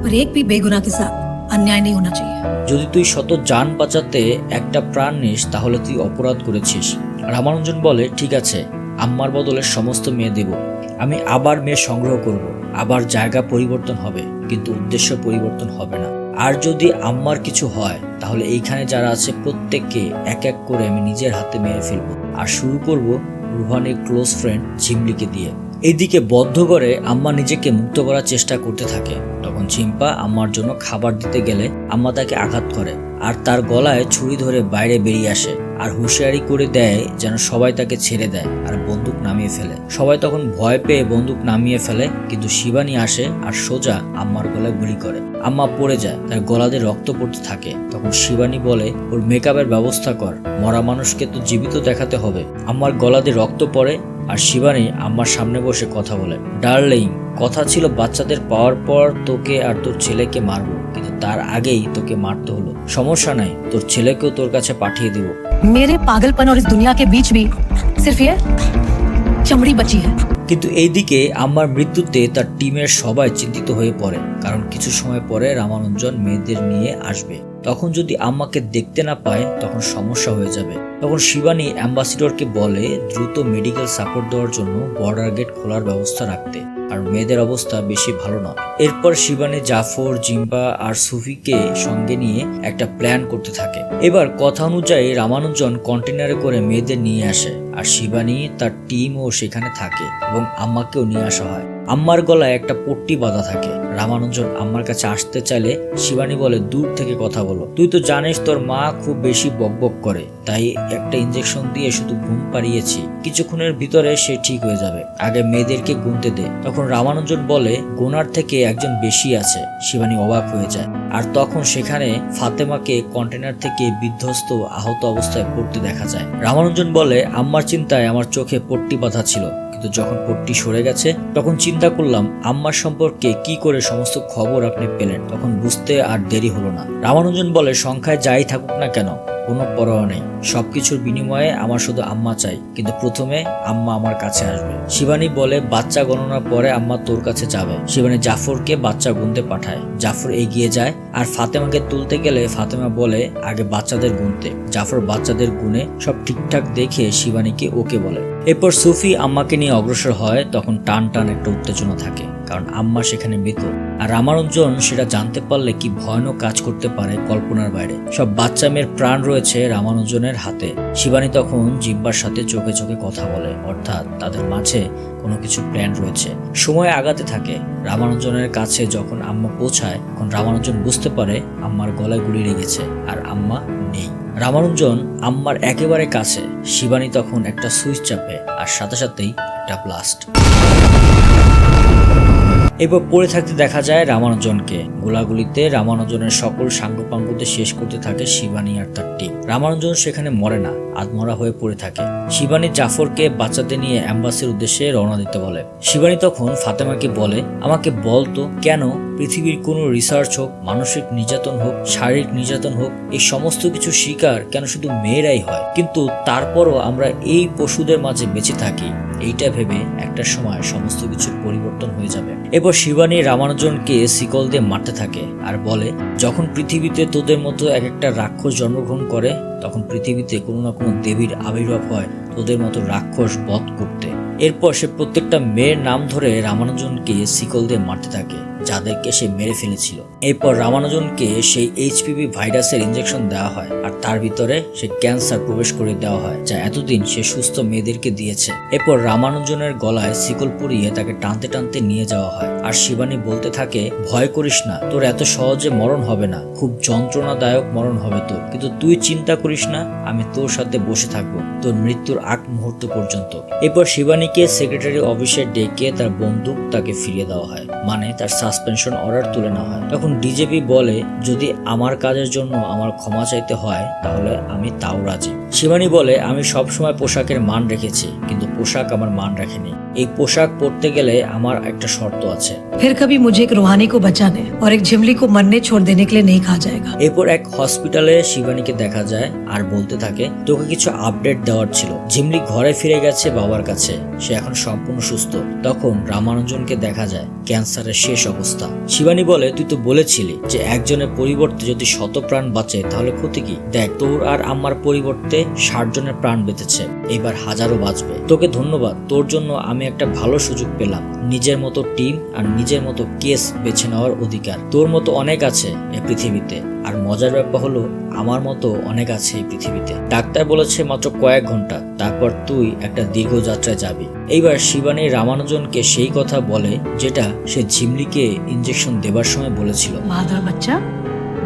पर एक भी बेगुनाह के साथ अन्याय नहीं होना चाहिए। যদি তুই শত জান বাঁচাতে একটা প্রাণ নিস তাহলে তুই অপরাধ করেছিস। রামানুজন বলে, ঠিক আছে, আম্মার বদলে সমস্ত মেয়ে দেব। আমি আবার মেয়ে সংগ্রহ করব, আবার জায়গা পরিবর্তন হবে, কিন্তু উদ্দেশ্য পরিবর্তন হবে না। আর যদি আম্মার কিছু হয় তাহলে এইখানে যারা আছে প্রত্যেককে এক এক করে আমি নিজের হাতে মেরে ফেলবো। আর শুরু করব রুহানির ক্লোজ ফ্রেন্ড ঝিমলিকে দিয়ে। এইদিকে বদ্ধ করে আম্মা নিজেকে মুক্ত করার চেষ্টা করতে থাকে। তখন ঝিম্পা আম্মার জন্য খাবার দিতে গেলে আম্মা তাকে আঘাত করে আর তার গলায় ছুরি ধরে বাইরে বেরিয়ে আসে আর হুঁশিয়ারি করে দেয় যেন সবাই তাকে ছেড়ে দেয় আর বন্দুক নামিয়ে ফেলে। সবাই তখন ভয় পেয়ে বন্দুক নামিয়ে ফেলে, কিন্তু শিবানী আসে আর সোজা আম্মার গলায় গুলি করে। আম্মা পড়ে যায়, তার গলা দিয়ে রক্ত পড়তে থাকে। তখন শিবানী বলে, ওর মেকআপের ব্যবস্থা কর, মরা মানুষকে তো জীবিত দেখাতে হবে। আম্মার গলা দিয়ে রক্ত পড়ে আর শিবানী আম্মার সামনে বসে কথা বলে, ডার্লিং, কথা ছিল বাচ্চাদের পাওয়ার পর তোকে আর তোর ছেলেকে মারবো, কিন্তু তার আগেই তোকে মারতে হলো। সমস্যা নাই, তোর ছেলেকেও তোর কাছে পাঠিয়ে দিব। मेरे पागलपन और इस दुनिया के बीच भी सिर्फ ये चमड़ी बची है। কিন্তু এইদিকে আম্মার মৃত্যুতে তার টিমের সবাই চিন্তিত হয়ে পড়ে, কারণ কিছু সময় পরে রামানুজন মেয়েদের নিয়ে আসবে। তখন যদি আম্মাকে দেখতে না পায় তখন সমস্যা হয়ে যাবে। তখন শিবানী অ্যাম্বাসিডরকে বলে দ্রুত মেডিকেল সাপোর্ট দেওয়ার জন্য বর্ডার গেট খোলার ব্যবস্থা রাখতে, আর মেয়েদের অবস্থা বেশি ভালো না। এরপর শিবানী জাফর, জিম্বা আর সুফিকে সঙ্গে নিয়ে একটা প্ল্যান করতে থাকে। এবার কথা অনুযায়ী রামানুজন কন্টেনারে করে মেয়েদের নিয়ে আসে আর শিবানী তার টিমও সেখানে থাকে এবং আম্মাকেও নিয়ে আসা হয়। আম্মার গলায় একটা পট্টি বাঁধা থাকে। রামানুজন আম্মার কাছে আসতে চাইলে শিবানী বলে, দূর থেকে কথা বলো, তুই তো জানিস তোর মা খুব বেশি বকবক করে, তাই একটা ইনজেকশন দিয়ে শুধু ঘুম পাড়িয়েছি, কিছুক্ষণের ভিতরে সে ঠিক হয়ে যাবে, আগে মেয়েদেরকে গুনতে দে। তখন রামানুজন বলে, গোনার থেকে একজন বেশি আছে। শিবানী অবাক হয়ে যায় আর তখন সেখানে ফাতেমাকে কন্টেনার থেকে বিধ্বস্ত আহত অবস্থায় পড়তে দেখা যায়। রামানুজন বলে, আম্মার চিন্তায় আমার চোখে পট্টি বাঁধা ছিল, কিন্তু যখন পট্টি সরে গেছে তখন চিন্তা করলাম আম্মার সম্পর্কে কি করে সমস্ত খবর আপনি পেলেন। তখন বুঝতে আর দেরি হলো না। রামানুজন বলে, সংখ্যায় যাই থাকুক না কেন কোনো পরোয়া নেই, সবকিছুর বিনিময়ে আমার শুধু আম্মা চাই, কিন্তু প্রথমে আম্মা আমার কাছে আসবে। শিবানী বলে, বাচ্চা গণনার পরে আম্মা তোর কাছে যাবে। শিবানী জাফরকে বাচ্চা গুনতে পাঠায়। জাফর এগিয়ে যায় আর ফাতেমাকে তুলতে গেলে ফাতেমা বলে আগে বাচ্চাদের গুনতে। জাফর বাচ্চাদের গুনে সব ঠিকঠাক দেখে শিবানীকে ওকে বলে। এরপর সুফি আম্মাকে নিয়ে অগ্রসর হয়। তখন টান টান একটা উত্তেজনা থাকে, কারণ আম্মা সেখানে মৃত। আর রামানুজন সেটা জানতে পারলে কি ভয়ানক কাজ করতে পারে কল্পনার বাইরে। সব বাচ্চা মেয়ের প্রাণ রয়েছে রামানুজনের হাতে। শিবানী তখন জিম্বার সাথে চোখে চোখে কথা বলে, অর্থাৎ তাদের মাঝে কোনো কিছু প্ল্যান রয়েছে। সময় আগাতে থাকে। রামানুজনের কাছে যখন আম্মা পৌঁছায় তখন রামানুজন বুঝতে পারে আম্মার গলায় গুলি লেগেছে আর আম্মা নেই। রামানুজন আম্মার একেবারে কাছে। শিবানী তখন একটা সুইচ চাপে আর সাথে সাথেই একটা ব্লাস্ট। এরপর পড়ে থাকতে দেখা যায় রামানুজনকে। গোলাগুলিতে রামানুজনের সকল সাঙ্গপাঙ্গতে শেষ করতে থাকে শিবানী আর তার টিম। রামানুজন সেখানে মরে না, আধমরা হয়ে পড়ে থাকে। শিবানী জাফরকে বাচ্চাদের নিয়ে অ্যাম্বাসির উদ্দেশ্যে রওনা দিতে বলে। শিবানী তখন ফাতেমাকে বলে, আমাকে বলতো কেন পৃথিবীর কোনো রিসার্চ হোক, মানসিক নির্যাতন হোক, শারীরিক নির্যাতন হোক, এই সমস্ত কিছু শিকার কেন শুধু মেয়েরাই হয়, কিন্তু তারপরও আমরা এই পশুদের মাঝে বেঁচে থাকি। এইটা ভেবে একটা সময় সমস্ত কিছুর পরিবর্তন হয়ে যাবে। এরপর শিবানী রামানুজনকে শিকল দিয়ে মারতে থাকে আর বলে, যখন পৃথিবীতে তোদের মতো এক একটা রাক্ষস জন্মগ্রহণ করে তখন পৃথিবীতে কোনো না কোনো দেবীর আবির্ভাব হয় তোদের মতো রাক্ষস বধ করতে। এরপর সে প্রত্যেকটা মেয়ের নাম ধরে রামানুজনকে শিকল দিয়ে মারতে থাকে যাদেরকে সে মেরে ফেলেছিল। এরপর রামানুজনকে সেই এইচপিভি ভাইরাসের ইনজেকশন দেওয়া হয় আর তার ভিতরে সে ক্যান্সার প্রবেশ করে দেওয়া হয়, যা এতদিন সে সুস্থ মেয়েদেরকে দিয়েছে। এরপর রামানুজনের গলায় শিকল পরিয়ে তাকে টানতে টানতে নিয়ে যাওয়া হয় আর শিবানী বলতে থাকে, ভয় করিস না, তোর এত সহজে মরণ হবে না, খুব যন্ত্রণাদায়ক মরণ হবে তোর, কিন্তু তুই চিন্তা করিস না, আমি তোর সাথে বসে থাকবো তোর মৃত্যুর আগ মুহূর্ত পর্যন্ত। এরপর শিবানীকে সেক্রেটারি অফিসে ডেকে তার বন্দুক তাকে ফিরিয়ে দেওয়া হয়। মানে তার সাসপেনশন অর্ডার তুলে নেওয়া হয়। তখন ডিজেপি বলে যদি আমার কাজের জন্য আমার ক্ষমা চাইতে হয় তাহলে আমি তাও রাজি। শিবানী বলে আমি সবসময় পোশাকের মান রেখেছি, কিন্তু পোশাক আমার মান রাখেনি। এই পোশাক পরতে গেলে আমার একটা শর্ত আছে। फिर कभी मुझे एक रूहानी को बचाने और एक झिमली को मरने छोड़ देने के लिए नहीं कहा जाएगा। এরপর এক হসপিটালে শিবানীকে দেখা যায় আর বলতে থাকে তোকে কিছু আপডেট দেওয়ার ছিল। ঝিমলি ঘরে ফিরে গেছে বাবার কাছে, সে এখন সম্পূর্ণ সুস্থ। তখন রামানুজনকে দেখা যায় ক্যান্সারের শেষ অবস্থা। শিবানী বলে তুই তো বলেছিলি যে একজনের পরিবর্তে যদি 100 প্রাণ বাঁচে তাহলে ক্ষতি কি? দেখ তোর আর আমার পরিবর্তে 60 জনের প্রাণ বেঁচেছে, এবার হাজারও বাঁচবে। তোকে ধন্যবাদ, তোর জন্য আমি একটা ভালো সুযোগ পেলাম। নিজের মতো টিম আর নিজের মতো কেস বেছে নেওয়ার অধিকার তোর মতো অনেক আছে এই পৃথিবীতে। আর মজার ব্যাপার হলো আমার মতো অনেক আছে এই পৃথিবীতে। ডাক্তার বলেছে মাত্র কয়েক ঘন্টা, তারপর তুই একটা দীর্ঘ যাত্রায় যাবি। এইবার শিবানী রামানুজনকে সেই কথা বলে যেটা সে ঝিমলিকে ইনজেকশন দেবার সময় বলেছিল। बहादुर बच्चा,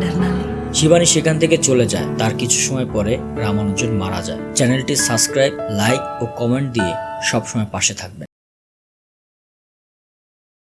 डरना नहीं। শিবানী সেখান থেকে চলে যায়। তার কিছু সময় পরে রামানুজন মারা যায়। চ্যানেলটি সাবস্ক্রাইব, লাইক ও কমেন্ট দিয়ে সবসময় পাশে থাকবেন।